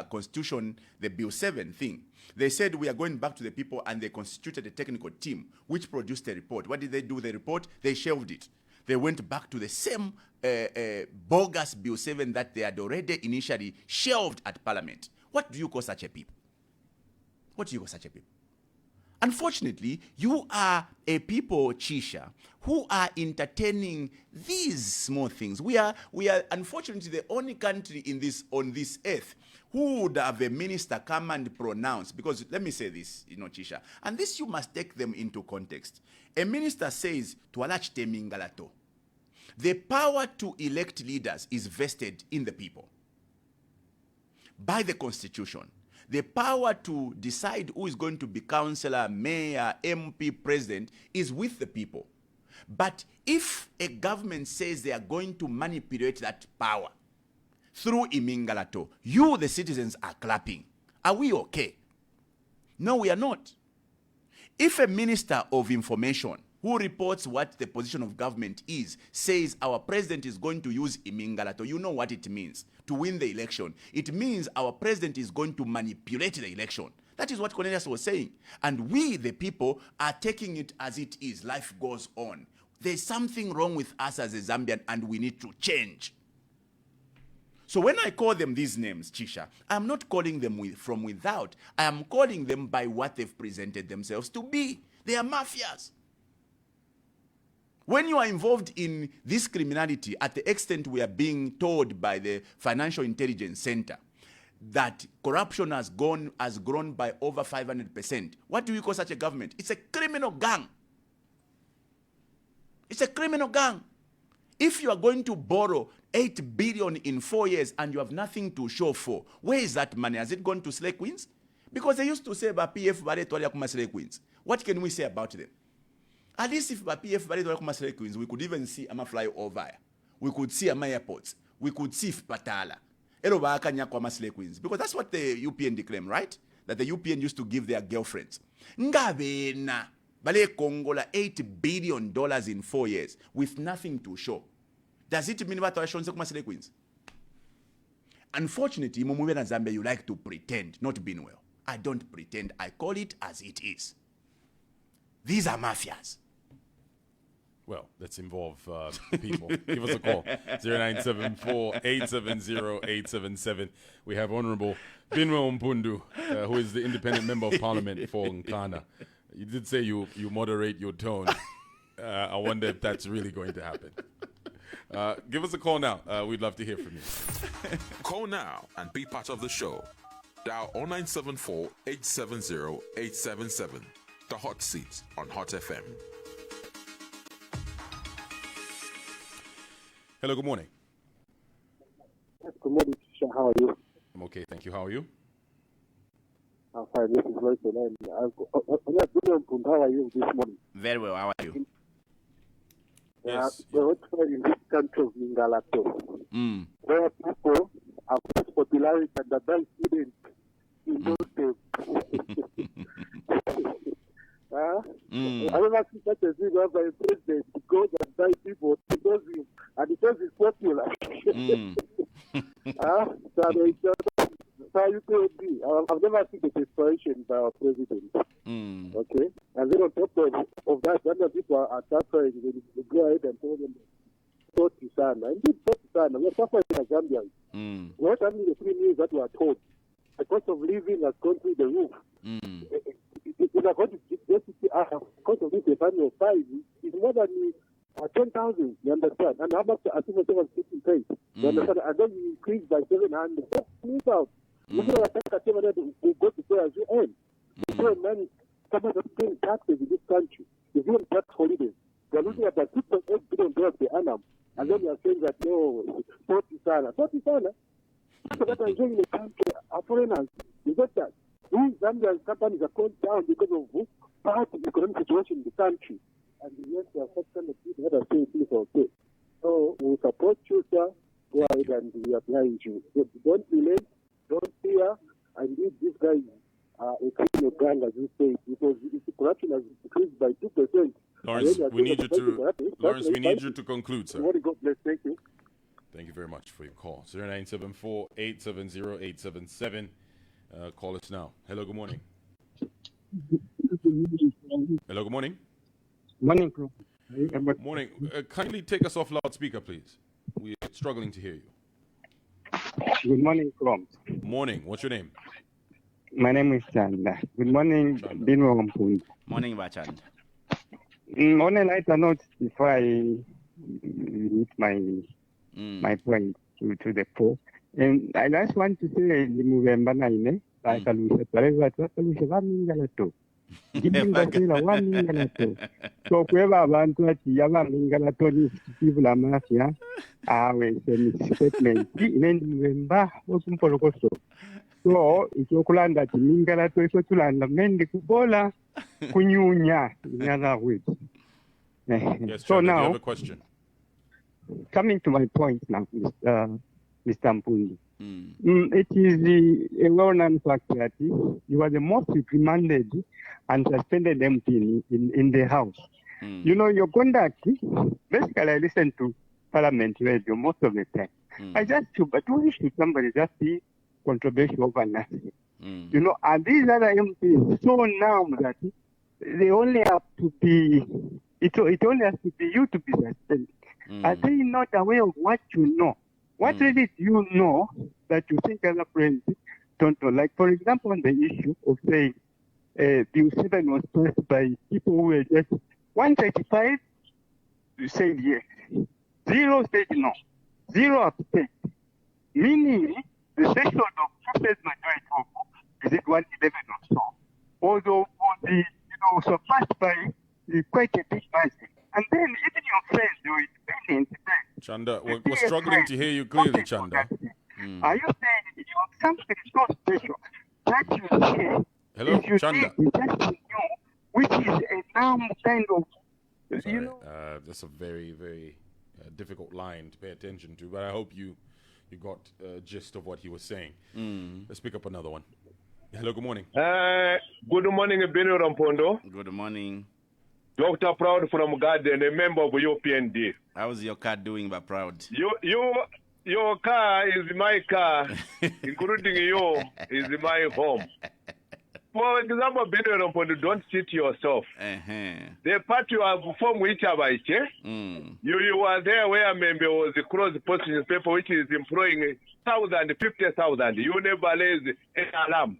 constitution, the Bill 7 thing, they said we are going back to the people, and they constituted a technical team which produced a report. What did they do with the report? They shelved it. They went back to the same bogus Bill 7 that they had already initially shelved at Parliament. What do you call such a people? What do you call such a people? Unfortunately, you are a people, Chisha, who are entertaining these small things. We are unfortunately the only country on this earth who would have a minister come and pronounce, because let me say this, Chisha, and this you must take them into context. A minister says, "Tualachite Mingalato." The power to elect leaders is vested in the people by the Constitution. The power to decide who is going to be councillor, mayor, MP, president is with the people. But if a government says they are going to manipulate that power through Imingalato, you, the citizens, are clapping. Are we okay? No, we are not. If a minister of information who reports what the position of government is says our president is going to use Imingalato, you know what it means to win the election. It means our president is going to manipulate the election. That is what Cornelius was saying. And we, the people, are taking it as it is. Life goes on. There's something wrong with us as a Zambian, and we need to change. So when I call them these names, Chisha, I'm not calling them from without. I am calling them by what they've presented themselves to be. They are mafias. When you are involved in this criminality at the extent we are being told by the Financial Intelligence Center that corruption has grown by over 500%, what do you call such a government? It's a criminal gang. It's a criminal gang. If you are going to borrow 8 billion in 4 years and you have nothing to show for, where is that money? Has it gone to slay queens? Because they used to say about PF slay queens. What can we say about them? At least if PF Queens, we could even see Ama fly over. We could see Ama airports. We could see Patala. Queens. Because that's what the UPN claim, right? That the UPN used to give their girlfriends. Ngabena bale Kongola $8 billion in 4 years with nothing to show. Does it mean that Queens? Unfortunately, Mumube and Zambia, you like to pretend, not Binwell. I don't pretend. I call it as it is. These are mafias. Well, let's involve people. Give us a call, 0974-870-877. We have Honorable Binwell Mpundu, who is the independent member of parliament for Nkana. You did say you moderate your tone. I wonder if that's really going to happen. Give us a call now. We'd love to hear from you. Call now and be part of the show. Dial 0974 870 877. The Hot Seat on Hot FM. Hello, good morning. Good morning, Tisha. How are you? I'm okay, thank you. How are you? I'm fine. This is Loiso. Binwell Mpundu, how are you this morning? Very well. How are you? Yes. The hotel in this country of Mingalato, where people have much popularity and the bank students in those days. I never see such a thing as a president to go and buy people because it's popular. So you could be. I've never seen the desperation by our president. Okay? And then on top of that, when people are suffering, they go ahead and tell them, Toti Sana. Indeed, Toti Sana. We're suffering as Zambians. We're not having the 3 news that we are told. The cost of living has gone through the roof. If I go to the cost of this, a family of 5 is more than 10,000, you understand? And how much I think was 50 paid. You understand? And then you increase by 700. That's move out. You know, we go to pay as you earn. So, man, someone that's paying taxes in this country, if you have tax holidays, they're looking at about $2.8 billion per annum. And then you're saying that, no, 40 Sana. 40 Sana? People that are enjoying the country are foreigners. You get that? These Zambian companies are going down because of bad economic situation in the country. And yes, there are such kind of people that are saying things okay. So we support you, sir. Go ahead and we are behind you. So don't relent, don't fear, and if these guys are a criminal gang, as you say, because if the corruption has increased by 2%. Lawrence, we need you to conclude, sir. God bless. Thank you. Thank you very much for your call. 0974 870 877. Call us now. Hello, good morning. Hello, good morning. Morning, bro. Morning. Kindly take us off loudspeaker, please. We're struggling to hear you. Good morning, Crom. Morning. What's your name? My name is Chanda. Good morning, Binwell Mpundu. Morning, Bachand. On a lighter note, before I hit my point to the poll, and I just want to say the November 9, like a loose, so whoever abantu ati yabamingala toni sivula mafia statement inendimba okumpolokoso so ikyokulanda ati mingala to iso tulanda mendi kubola kunyunya in other words. Yes, so Chanda, now you have a question. Coming to my point now, Mr. Mpundu. It is a well-known fact that you are the most reprimanded and suspended MP in the House. You know, your conduct, basically I listen to Parliament radio most of the time. I just do, but why should somebody just be controversial over nothing? You know, are these other MPs so now that they only have to be, it only has to be you to be suspended? Are they not aware of what you know? What really do you know that you think other friends don't know? Like, for example, on the issue of saying Bill 7 was passed by people who were just 135, you said yes. 0 said no. 0 abstained. Meaning, the threshold of two-thirds majority of is it 111 or so? Although, surpassed by quite a big margin. And then even your friends, they were independent. Chanda, we're struggling to hear you clearly, Chanda. Are you saying you have something so special that you say? Hello, if you Chanda. Say, just you, which is a now kind of, Sorry, that's a very, very difficult line to pay attention to, but I hope you got a gist of what he was saying. Let's pick up another one. Hello, good morning. Good morning, Binwell Mpundu. Good morning. Dr. Proud from Garden, a member of UPND. How's your car doing, but Proud? Your car is my car, including you, is my home. For example, Binwell Mpundu, don't cheat yourself. The party you have formed which you were there where member was the cross posting paper which is employing 50,000. You never raise an alarm.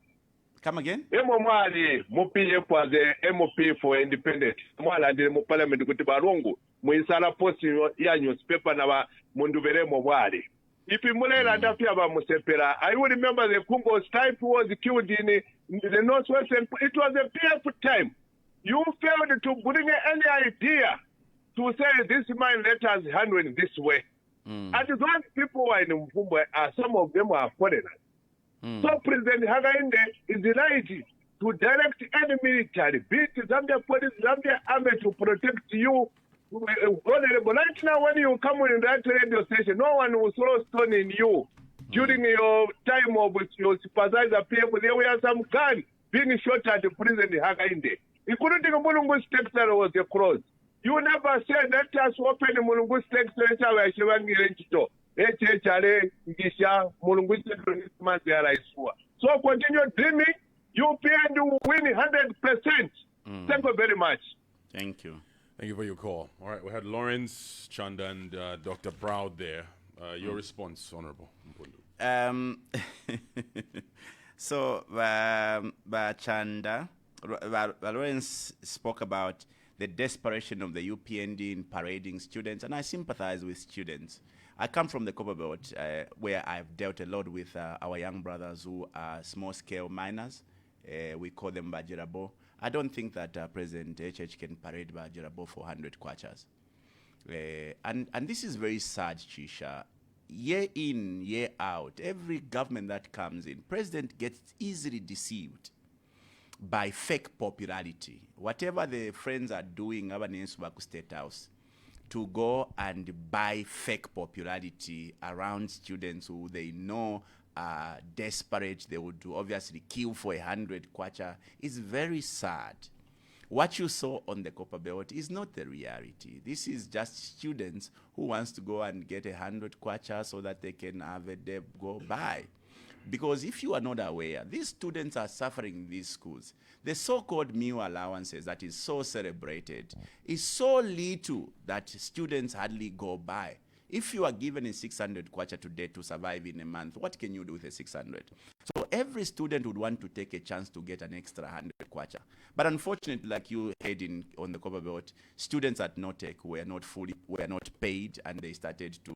Come again? Mwali mupiye kwa the MOP for independent. Mwala ndi mu parliament kuti barungu muisala post ya newspaper na ba mundu beremo mwali. If Mulela Dafia Musepera, I would remember the Kungo's type was killed in the northwestern. It was a painful time. You failed to bring any idea to say this mine let us handle it this way. And those people who are in Mpumbwe, some of them are foreigners. So President Hakainde is right to direct any military, be it Zambia police, Zambia army, to protect you. Honorable, right now when you come in that radio station, no one will throw stone in you. During your time of your sympathizer people, there were some guns being shot at the President Hakainde. Including Mulungu's textile was a cross. You never said let us open the Mulungu's textile where she went to HHRA, Gisha, Mulungu's textile. So continue dreaming. You plan to win 100%. Thank you very much. Thank you. Thank you for your call. All right, we had Lawrence, Chanda, and Dr. Proud there. Your response, Honorable Mpundu. So, Chanda, Lawrence spoke about the desperation of the UPND in parading students, and I sympathize with students. I come from the Copperbelt, where I've dealt a lot with our young brothers who are small-scale miners. We call them Bajirabo. I don't think that President HH can parade Bajirabo for 100 kwachas. And this is very sad, Chisha. Year in, year out, every government that comes in, President gets easily deceived by fake popularity. Whatever the friends are doing, Abanenswaku State House, to go and buy fake popularity around students who they know are desperate, they would obviously kill for 100 kwacha, is very sad. What you saw on the Copperbelt is not the reality. This is just students who wants to go and get 100 kwacha so that they can have a day go by. Because if you are not aware, these students are suffering in these schools. The so-called meal allowances that is so celebrated is so little that students hardly go by. If you are given a 600 kwacha today to survive in a month, what can you do with a 600? So every student would want to take a chance to get an extra 100 kwacha. But unfortunately, like you heard on the Copperbelt, students at Notec were not paid, and they started to,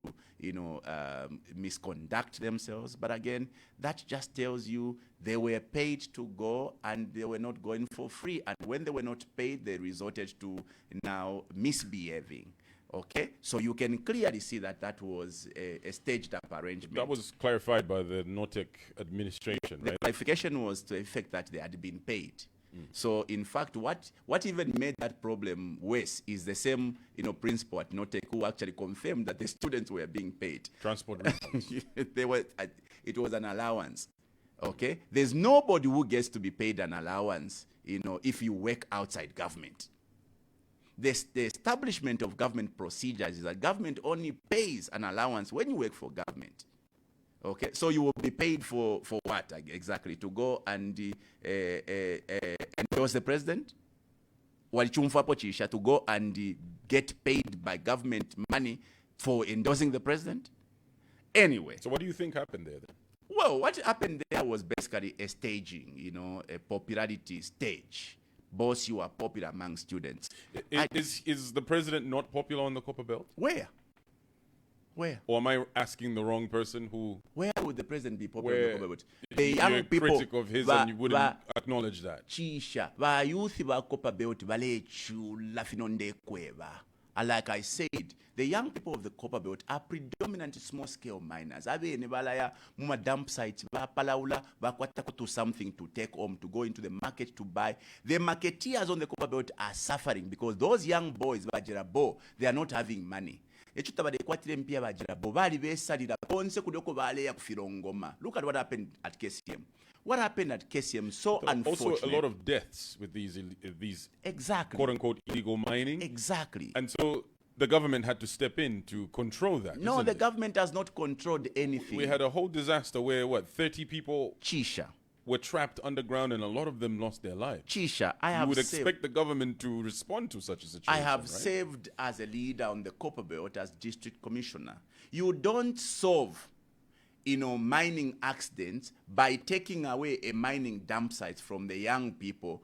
misconduct themselves. But again, that just tells you they were paid to go, and they were not going for free. And when they were not paid, they resorted to now misbehaving. Okay, so you can clearly see that that was a staged up arrangement. That was clarified by the Notec administration, right? The clarification was to the effect that they had been paid. So in fact, what even made that problem worse is the same principal at Notec who actually confirmed that the students were being paid. Transport. It was an allowance. Okay, there's nobody who gets to be paid an allowance, if you work outside government. The establishment of government procedures is that government only pays an allowance when you work for government. Okay, so you will be paid for what exactly? To go and endorse the president? To go and get paid by government money for endorsing the president? Anyway. So what do you think happened there then? Well, what happened there was basically a staging, a popularity stage. Boss, you are popular among students. Is the president not popular on the Copperbelt? Where? Or am I asking the wrong person who... Where would the president be popular on the Copperbelt? The young people... You're a critic of his and you wouldn't acknowledge that. Chisha, va youth va Copperbelt vale chula finonde kweva. And like I said, the young people of the Copperbelt are predominantly small-scale miners. Abe nebalaya muma dump sites, va palaula, va kwatako to something to take home, to go into the market to buy. The marketeers on the Copperbelt are suffering because those young boys, Bajirabo, they are not having money. Look at what happened at KCM. What happened at KCM? So unfortunate. Also, a lot of deaths with these exactly quote-unquote illegal mining. Exactly. And so the government had to step in to control that. No, the government has not controlled anything. We had a whole disaster where, 30 people were trapped underground and a lot of them lost their lives. Chisha, you would expect the government to respond to such a situation. I have served as a leader on the Copperbelt as district commissioner. You don't solve mining accidents by taking away a mining dump site from the young people.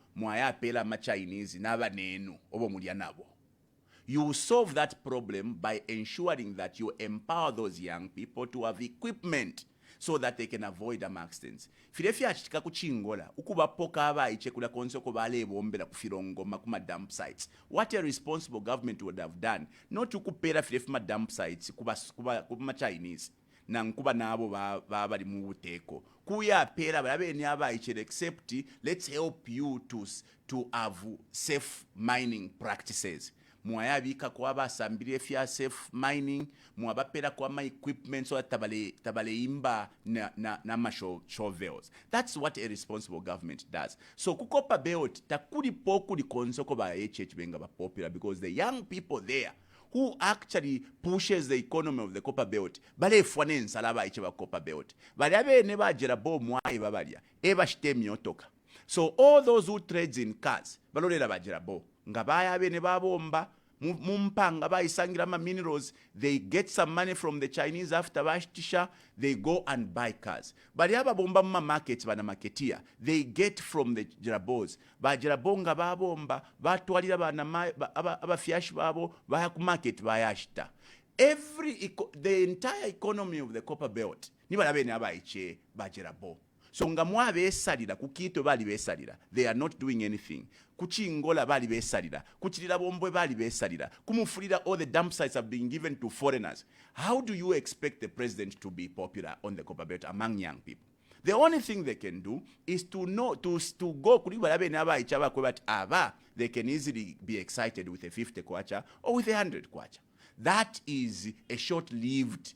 You solve that problem by ensuring that you empower those young people to have equipment so that they can avoid accidents. Filefia chitika kuchingola ukubapoka abaiche kula konsoko bale bombela kufirongoma kuma dump sites. What a responsible government would have done, not to kupera filefima dump sites kuba Chinese na nkuba nabo bali mu buteko kuya pera balabe ni abaiche except let's help you to have safe mining practices. Mwayabika kwa basambire fya safe mining, mwabapera kwa ma equipment so tabale imba na ma shovels. That's what a responsible government does. So kukopa belt takuli poku di konsoko ba HH benga ba popular because the young people there who actually pushes the economy of the copper belt bale fwane nsalaba iche ba copper belt bali abe ne bajera bo mwayi babalya eba shitemi otoka. So all those who trades in cars balolera bajera bo ngabaya bene babomba mumpanga bayisangira ma minerals, they get some money from the Chinese after bashitisha, they go and buy cars. Bali aba bomba ma markets bana marketia, they get from the jirabos. Ba jirabonga babomba batwalira bana abafiashi babo baya ku market bayashita. The entire economy of the copper belt ni bala bene abaiche ba jirabo. So ngamwa besalira kukito bali besalira, they are not doing anything. Kuchingola bali besalira, kuchilira bombwe bali besalira, kumufulira all the dump sites have been given to foreigners. How do you expect the president to be popular on the copper belt among young people? The only thing they can do is to go kulibala bene abaicha bakwe aba, they can easily be excited with a 50 kwacha or with a 100 kwacha. That is a short-lived,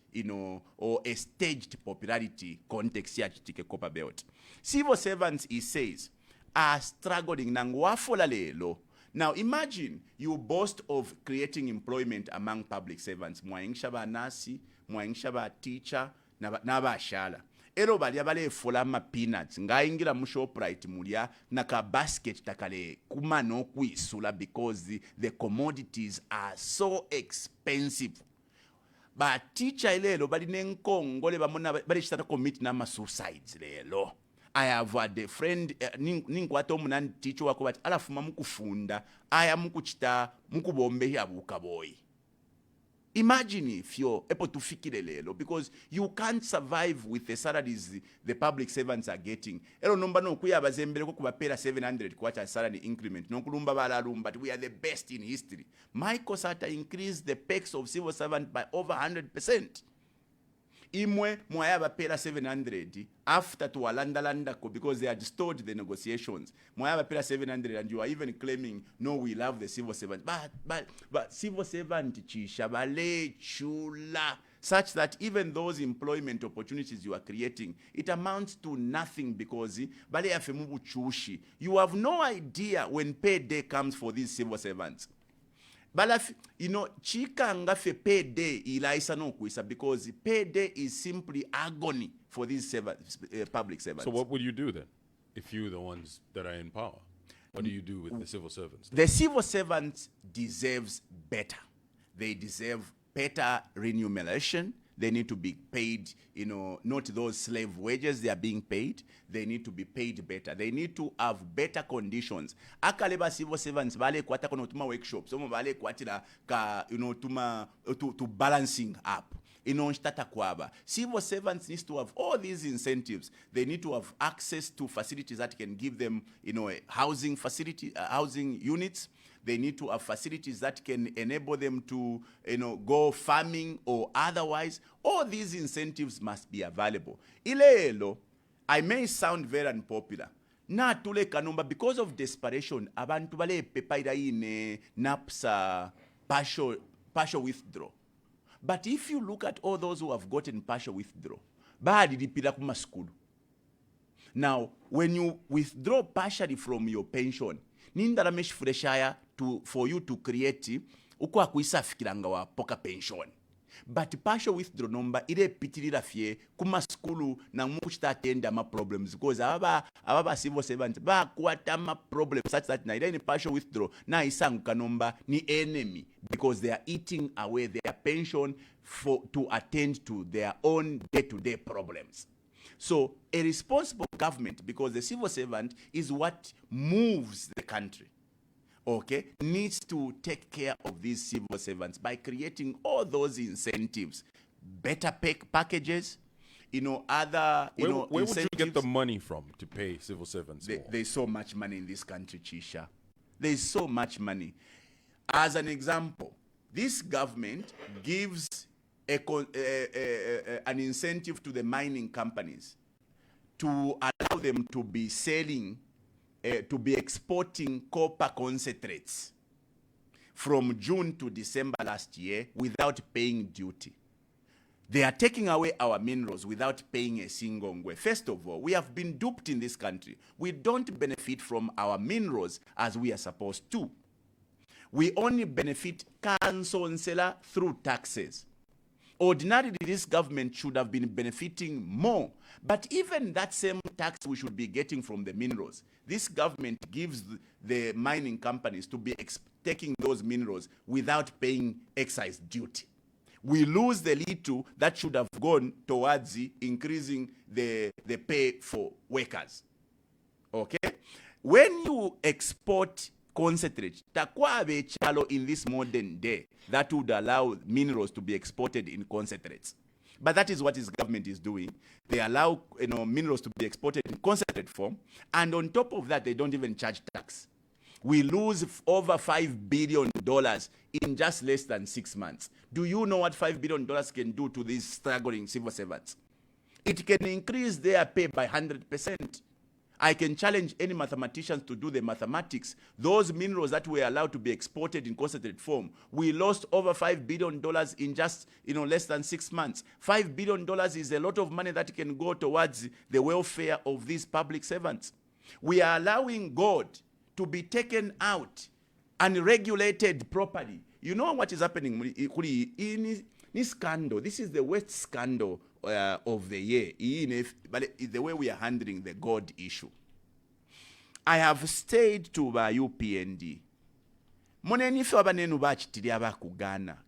or a staged popularity context here chitike copper belt. Civil servants, he says, are struggling nangwafola lelo. Now imagine you boast of creating employment among public servants. Mwaingisha ba nasi, mwaingisha ba teacher, na ba shala. Ero balia bale fola ma peanuts. Ngaingira mu Shoprite mulia naka basket takale kuma no kuisula because the commodities are so expensive. Ba teacher lelo bali nenkongo le bamona bali chitata commit na ma suicides lelo. I have had a friend ninkwata omunani teacher wako bati alafuma mukufunda aya mukuchita mukubombe ya bukaboyi. Imagine if you're able to fikire lelo, because you can't survive with the salaries the public servants are getting. Ero nomba no kuya bazembere ko kubapera 700 kwacha salary increment. No kulumba balalum, but we are the best in history. Michael Sata increased the pecs of civil servant by over 100%. Imwe mwaya bapera 700 after to alanda because they had stalled the negotiations. Mwaya bapera 700 and you are even claiming no, we love the civil servant. But civil servant chisha bale chula such that even those employment opportunities you are creating, it amounts to nothing because bale afemubu chushi. You have no idea when payday comes for these civil servants. But chika ngafe payday ilaisa no kuisa because payday is simply agony for these public servants. So what would you do then, if you're the ones that are in power? What do you do with the civil servants? The civil servants deserves better. They deserve better remuneration. They need to be paid, not those slave wages they are being paid. They need to be paid better. They need to have better conditions. Akaleba civil servants bale kwata kono tuma workshops. Omo bale kwatira ka tuma to balancing up. Civil servants need to have all these incentives. They need to have access to facilities that can give them, housing facility, housing units. They need to have facilities that can enable them to, go farming or otherwise. All these incentives must be available. Ilelo, I may sound very unpopular. Na tule kanumba, because of desperation, abantu bale pepaida ine napsa partial withdraw. But if you look at all those who have gotten partial withdrawal, badi dipila kuma skulu. Now, when you withdraw partially from your pension, nindala mesh freshaya for you to create uko akuisa fikiranga wa poka pension. But partial withdrawal number ile pitilira fie kuma skulu na mukuchita atenda ma problems because ababa civil servants ba kuata ma problems such that na ile ni partial withdrawal na isanguka number ni enemy because they are eating away their pension to attend to their own day-to-day problems. So a responsible government, because the civil servant is what moves the country. okay, needs to take care of these civil servants by creating all those incentives, better packages, other, where would you get the incentives. money from to pay civil servants more? There's so much money in this country, Chisha. There's so much money. As an example, this government gives an incentive to the mining companies to allow them to be selling, to be exporting copper concentrates from June to December last year without paying duty. They are taking away our minerals without paying a single ngwe. First of all, we have been duped in this country. We don't benefit from our minerals as we are supposed to. We only benefit kansonsela through taxes. Ordinarily, this government should have been benefiting more. But even that same tax we should be getting from the minerals, this government gives the mining companies to be taking those minerals without paying excise duty. We lose the little that should have gone towards increasing the pay for workers. Okay? When you export concentrate, takwabe chalo in this modern day that would allow minerals to be exported in concentrates. But that is what this government is doing. They allow minerals to be exported in concentrate form, and on top of that, they don't even charge tax. We lose over $5 billion in just less than 6 months. Do you know what $5 billion can do to these struggling civil servants? It can increase their pay by 100%. I can challenge any mathematicians to do the mathematics. Those minerals that were allowed to be exported in concentrate form, we lost over $5 billion in just less than 6 months. $5 billion is a lot of money that can go towards the welfare of these public servants. We are allowing God to be taken out unregulated properly. You know what is happening in this scandal? This is the worst scandal of the year, but the way we are handling the God issue. I have stayed to UPND.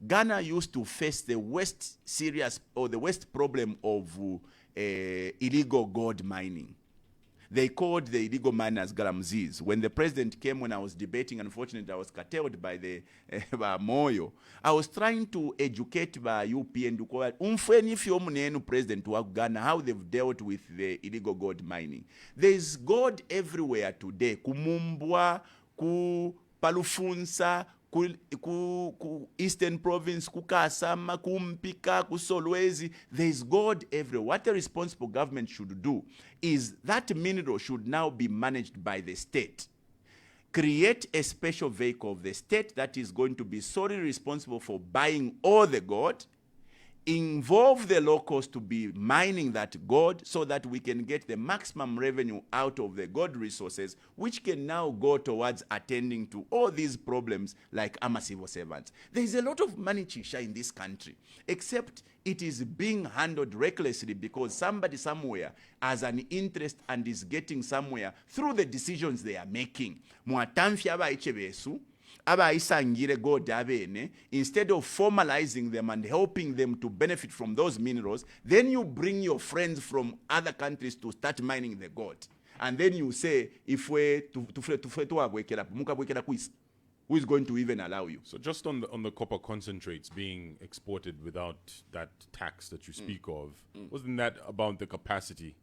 Ghana used to face the worst serious or the worst problem of illegal gold mining. They called the illegal miners galamzees. When the president came, when I was debating, unfortunately I was curtailed by the Moyo. I was trying to educate by UPND president of Ghana how they've dealt with the illegal gold mining. There is gold everywhere today. Kumumbwa, ku Palufunsa, ku Eastern Province, ku Kasama, ku Mpika, ku Solwezi. There is gold everywhere. What a responsible government should do is that mineral should now be managed by the state. Create a special vehicle of the state that is going to be solely responsible for buying all the gold, involve the locals to be mining that gold so that we can get the maximum revenue out of the gold resources, which can now go towards attending to all these problems like civil servants. There is a lot of money, Chisha, in this country, except it is being handled recklessly because somebody somewhere has an interest and is getting somewhere through the decisions they are making. Instead of formalizing them and helping them to benefit from those minerals, then you bring your friends from other countries to start mining the gold. And then you say, if we who is going to even allow you? So just on the copper concentrates being exported without that tax that you speak of, wasn't that about the capacity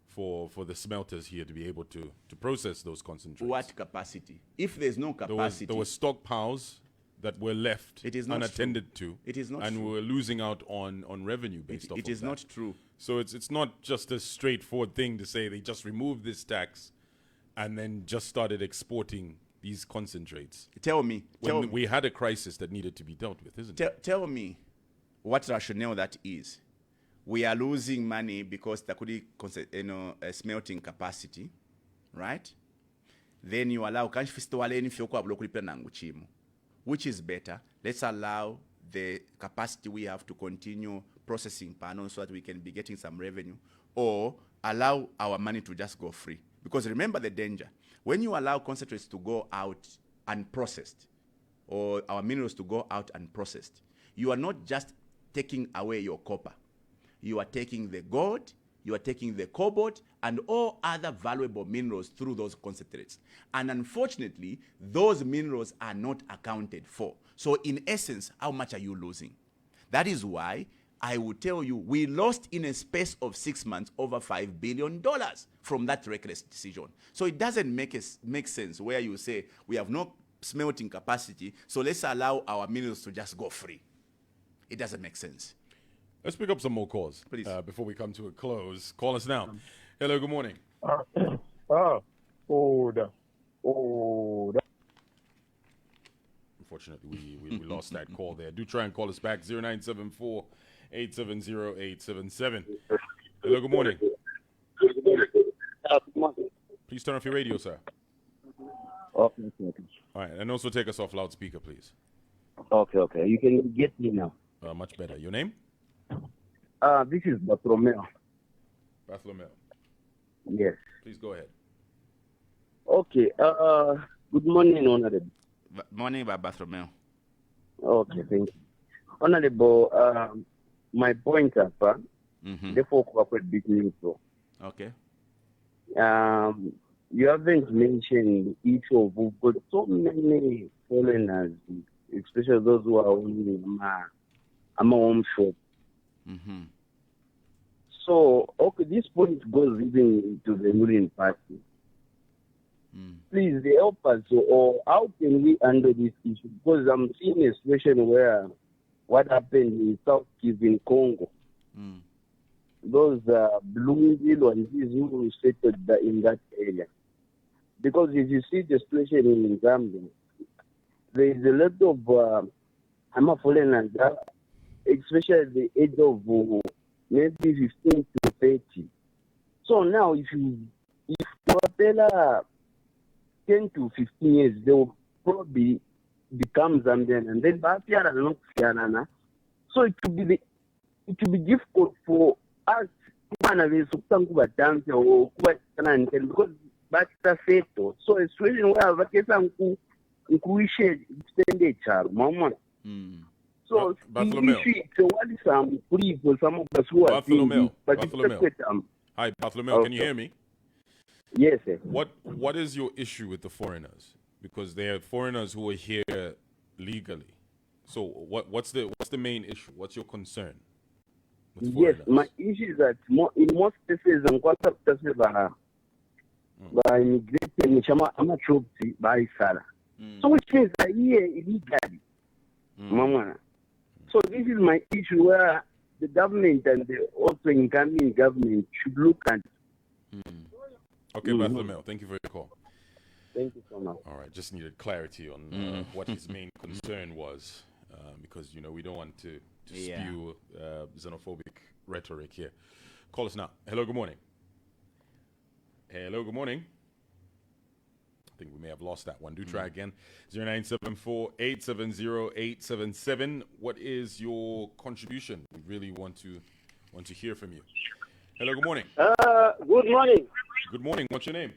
for the smelters here to be able to process those concentrates? What capacity? If there's no capacity, there were stockpiles that were left unattended to. It is not and true. we were losing out on revenue based off of that. It is not true. So it's not just a straightforward thing to say they just removed this tax and then just started exporting these concentrates. Tell me. We had a crisis that needed to be dealt with, isn't it? Tell me what rationale that is. We are losing money because takudi smelting capacity, right? Then you allow which is better. Let's allow the capacity we have to continue processing panels so that we can be getting some revenue, or allow our money to just go free. Because remember the danger. When you allow concentrates to go out unprocessed, or our minerals to go out unprocessed, you are not just taking away your copper. You are taking the gold, you are taking the cobalt and all other valuable minerals through those concentrates. And unfortunately, those minerals are not accounted for. So in essence, how much are you losing? That is why I will tell you, we lost in a space of 6 months over $5 billion from that reckless decision. So it doesn't make sense where you say we have no smelting capacity, so let's allow our minerals to just go free. It doesn't make sense. Let's pick up some more calls, please, before we come to a close. Call us now. Hello, good morning. Unfortunately, we lost that call there. Do try and call us back, 0974-870-877. Hello, good morning. Please turn off your radio, sir. Okay. All right, and also take us off loudspeaker, please. Okay. You can get me now. Much better. Your name? This is Bartholomew. Bartholomew. Yes. Please go ahead. Okay. Good morning, Honorable. Morning, Bartholomew. Okay, thank you. Honorable, my point up, therefore, corporate business. Okay. You haven't mentioned the issue of we've got so many foreigners, especially those who are owning a home shop. Mm-hmm. So, okay, this point goes even to the ruling party. Please help us, or how can we handle this issue? Because I'm seeing a situation where what happened in South Kivu in Congo, those Blue ones who settled in that area. Because if you see the situation in Zambia, there is a lot of foreigners, especially at the age of maybe 15 to 30. So now, if you tell 10 to 15 years, they will probably become Zambian, and then so it will be difficult for us because that's a fatal. So a situation where expenditure, so Bartholomew. Hi, Bartholomew, okay. Can you hear me? Yes, sir. What is your issue with the foreigners? Because they are foreigners who are here legally. So what's the main issue? What's your concern with foreigners? Yes, my issue is that in most cases, by immigrating, by Sarah. So which means that here illegally. So this is my issue where the government and the also incoming government should look at. Okay, Bartholomew, thank you for your call. Thank you so much. All right, just needed clarity on what his main concern was, because we don't want to spew xenophobic rhetoric here. Call us now. Hello, good morning. Hello, good morning. I think we may have lost that one. Do try again. 0974-870-877. What is your contribution? We really want to hear from you. Hello, good morning. Good morning. Good morning. What's your name?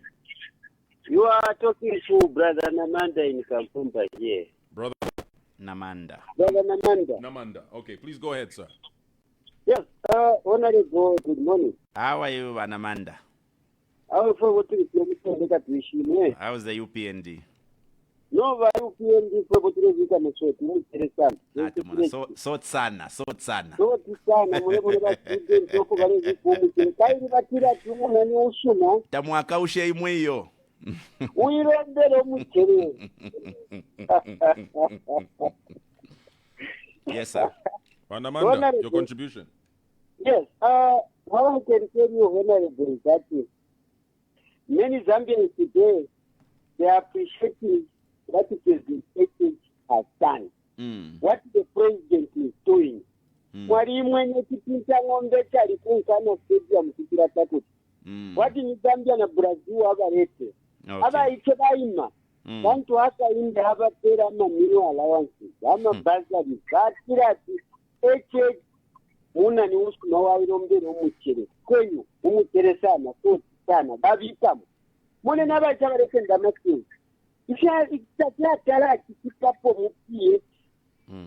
You are talking to Brother Namanda in Kampumba here. Brother Namanda. Brother Namanda. Namanda. Okay, please go ahead, sir. Yes, Honorable, good morning. How are you, Namanda? How's the UPND? No, UPND so sana. Tamwaka ushe imwe iyo. Yes, sir. Namanda, your contribution. Yes, what I can tell you, Honorable, is that many Zambians today, they are appreciating what the president has done. What the president is doing. What in Zambia and Brazil have want to ask in the Havapera Mamino allowances. I'm a bursary. That's Una ni usku na wairombe umuchere kwenyu umuchere sana sana babita mone nabacha rekenda maxi isha itatala kitapo mupie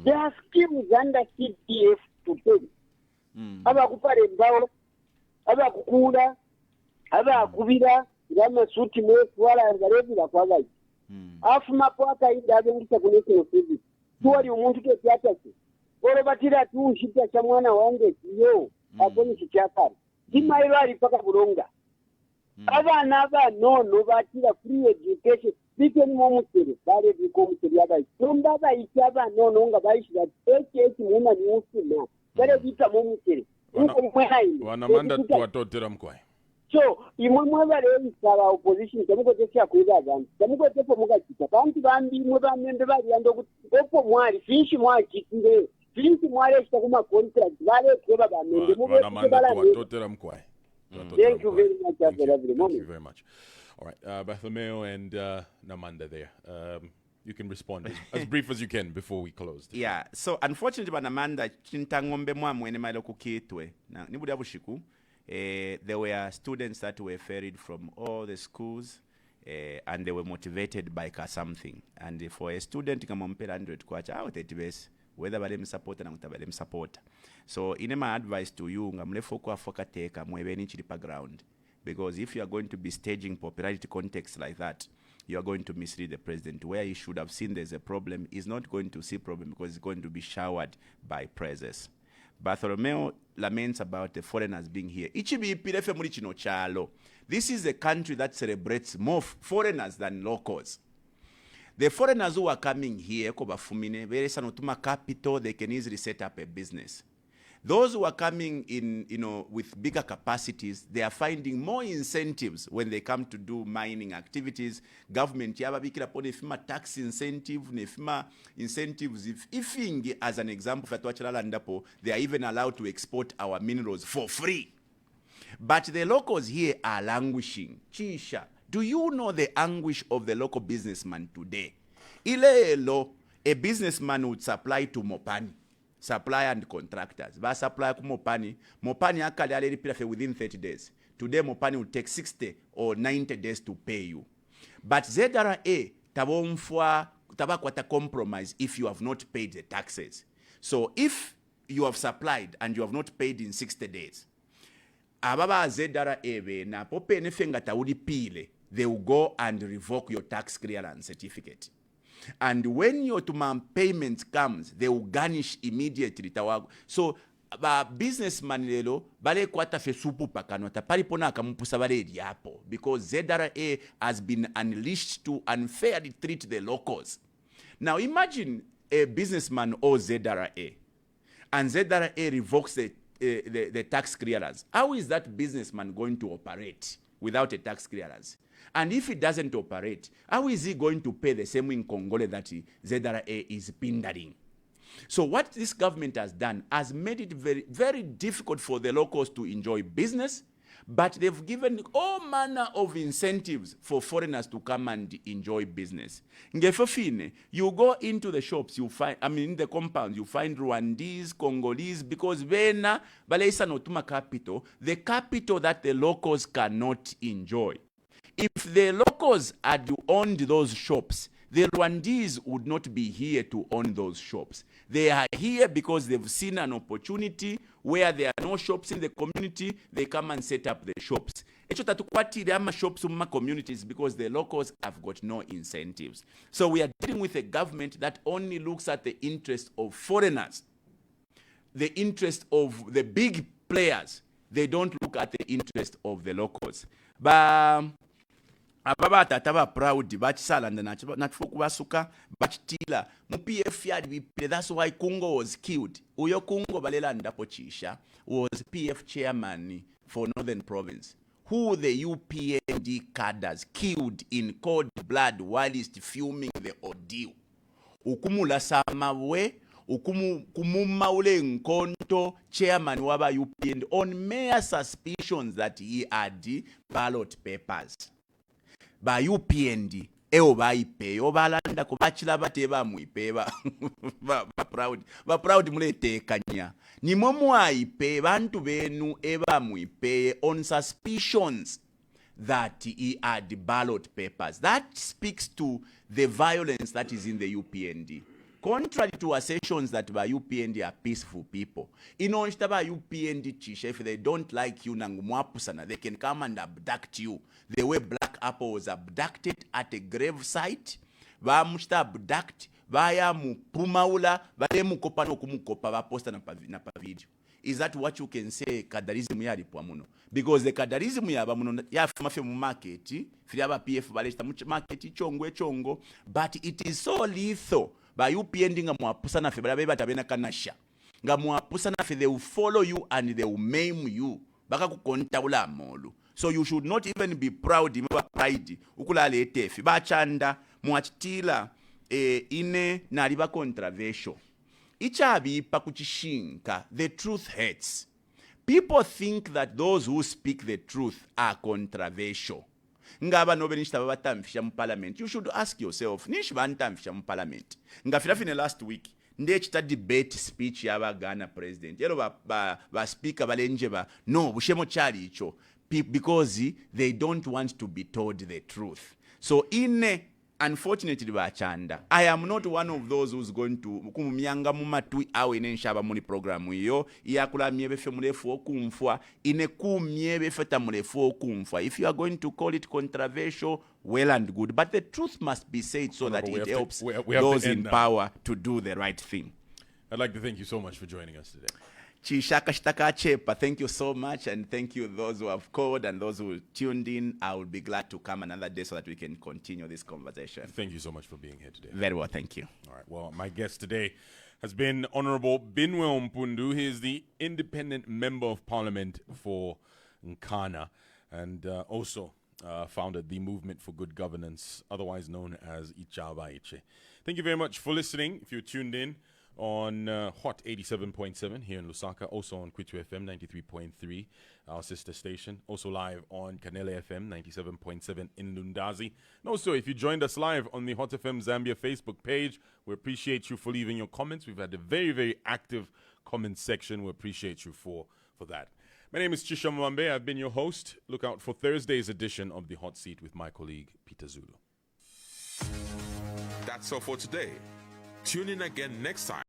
there are schemes under CDF to pay aba kupare mbao abakukula abakubira ngamasuti mwetwala ngarebira kwagaji afumapo akaida abengisa ku national service tuwali omuntu tekyatase olobatira tushita kya mwana wange kiyo akoni kikyakala kimairo ali paka bulonga abaana abanono batira free education biteni momusere bale bikomusere abayi tomba abayisi abanono nga bayishira ekeki muna niusuma bale bita momusere uko mwehaine wanamanda twatotera mkwai so imwe mwebaleebisaba opposition temukotesya kuiba abantu temukotepo mugakita bantu bambi mwe bamembe baliyanda okuti opo mwali finshi mwakitire finshi mwali ekita kuma contract baleetweba bamembe wanamanda twatotera mkwai. Thank you very much. Thank you very much. All right, Bartholomew and Namanda there. You can respond as brief as you can before we close. Yeah, so unfortunately, Banamanda, chintangombe mwamwene malo kukitwe. Na nibudi abushiku. There were students that were ferried from all the schools and they were motivated by something. And for a student, kama mpela 100 kwacha, out at base, whether balem support na balem support. So in my advice to you, ngamlefo kwa fokateka mwebeni chilipa ground. Because if you are going to be staging popularity context like that, you are going to mislead the president. Where he should have seen there's a problem, he's not going to see problem because it's going to be showered by praises. Bartholomew laments about the foreigners being here. This is a country that celebrates more foreigners than locals. The foreigners who are coming here, capital, they can easily set up a business. Those who are coming in, with bigger capacities, they are finding more incentives when they come to do mining activities. Government, tax incentive, incentives. If as an example, they are even allowed to export our minerals for free. But the locals here are languishing. Chisha, do you know the anguish of the local businessman today? Ilelo, a businessman would supply to Mopani. Supply and contractors. Ba supply ku Mopani. Mopani akali already within 30 days. Today Mopani will take 60 or 90 days to pay you. But ZRA tabakwata compromise if you have not paid the taxes. So if you have supplied and you have not paid in 60 days, ababa ZRA na pope nefenga taudi pile, they will go and revoke your tax clearance certificate. And when your payment comes, they will garnish immediately. So, businessman lelo bale kwata fe supu pakano tapalipona akamupusa bale diapo because ZRA has been unleashed to unfairly treat the locals. Now imagine a businessman or ZRA, and ZRA revokes the tax clearance. How is that businessman going to operate without a tax clearance? And if it doesn't operate, how is he going to pay the same in Congole that ZRA is pindering? So what this government has done has made it very, very difficult for the locals to enjoy business, but they've given all manner of incentives for foreigners to come and enjoy business. Ngefofine, you go into the shops, you find, in the compounds, you find Rwandese, Congolese, because Vena, Baleisa Notuma capital, the capital that the locals cannot enjoy. If the locals had owned those shops, the Rwandese would not be here to own those shops. They are here because they've seen an opportunity where there are no shops in the community, they come and set up the shops. Shops in communities because the locals have got no incentives. So we are dealing with a government that only looks at the interest of foreigners, the interest of the big players. They don't look at the interest of the locals. But ababa tataba proud bachisala natfukubasuka bachitila mu PF yard bipile. That's why Kungo was killed. Uyo Kungo balela ndapochisha was PF chairman for Northern Province, who the UPND cadres killed in cold blood while he's filming the ordeal. Ukumula samawe kumuma ule nkonto chairman waba UPND on mere suspicions that he had ballot papers. Ba UPND eo ba ipe obalanda ko bachila bateba muipe ba proud mulete kanya ni momu aipe bantu benu eba muipe on suspicions that he had ballot papers. That speaks to the violence that is in the UPND. contrary to assertions that by UPND are peaceful people, in onchita by UPND chisha, if they don't like you nangumwapusana, they can come and abduct you. The way Black Apple was abducted at a grave site, bamuchita abduct, baya mupumaula, bale mukopa no kumukopa, baposta na pa video. Is that what you can say kadarism yali muno? Because the kadarism yaba muno yafumafe mu market, filiaba PF balesta mu market chongo, but it is so lethal. By UPND nga mwapusa na fe balabe batabena kanasha. Nga mwapusa na fe, they will follow you and they will maim you. Baka kukontaula amolu. So you should not even be proud imeba pride ukulale etefi. Bachanda mwachitila ine naliba controversial. Ichabi pakuchishinka, the truth hurts. People think that those who speak the truth are controversial. Ngaba nobe nishita batamfisha mu parliament. You should ask yourself, nishi bantamfisha mu parliament. Ngafirafine last week, nde chita debate speech yaba Ghana president. Yelo ba speaker balenje ba, no, bushemo chali icho. Because they don't want to be told the truth. So unfortunately bachanda, I am not one of those who's going to kumyanga mumatui awe nshaba muni programu iyo iyakula myebefe mulefu okumfwa ine kumyebefe tamulefu okumfwa. If you are going to call it controversial, well and good, but the truth must be said so that it helps those in power to do the right thing. I'd like to thank you so much for joining us today. Thank you so much, and thank you those who have called and those who tuned in. I will be glad to come another day so that we can continue this conversation. Thank you so much for being here today. Very well, thank you. All right, well, my guest today has been Honorable Binwell Mpundu. He is the Independent Member of Parliament for Nkana and also founded the Movement for Good Governance, otherwise known as Ichaba Iche. Thank you very much for listening. If you're tuned in on Hot 87.7 here in Lusaka, also on Kwitu FM 93.3, our sister station, also live on Kanele FM 97.7 in Lundazi. And also, if you joined us live on the Hot FM Zambia Facebook page, we appreciate you for leaving your comments. We've had a very, very active comment section. We appreciate you for that. My name is Chisha Mwambe. I've been your host. Look out for Thursday's edition of The Hot Seat with my colleague, Peter Zulu. That's all for today. Tune in again next time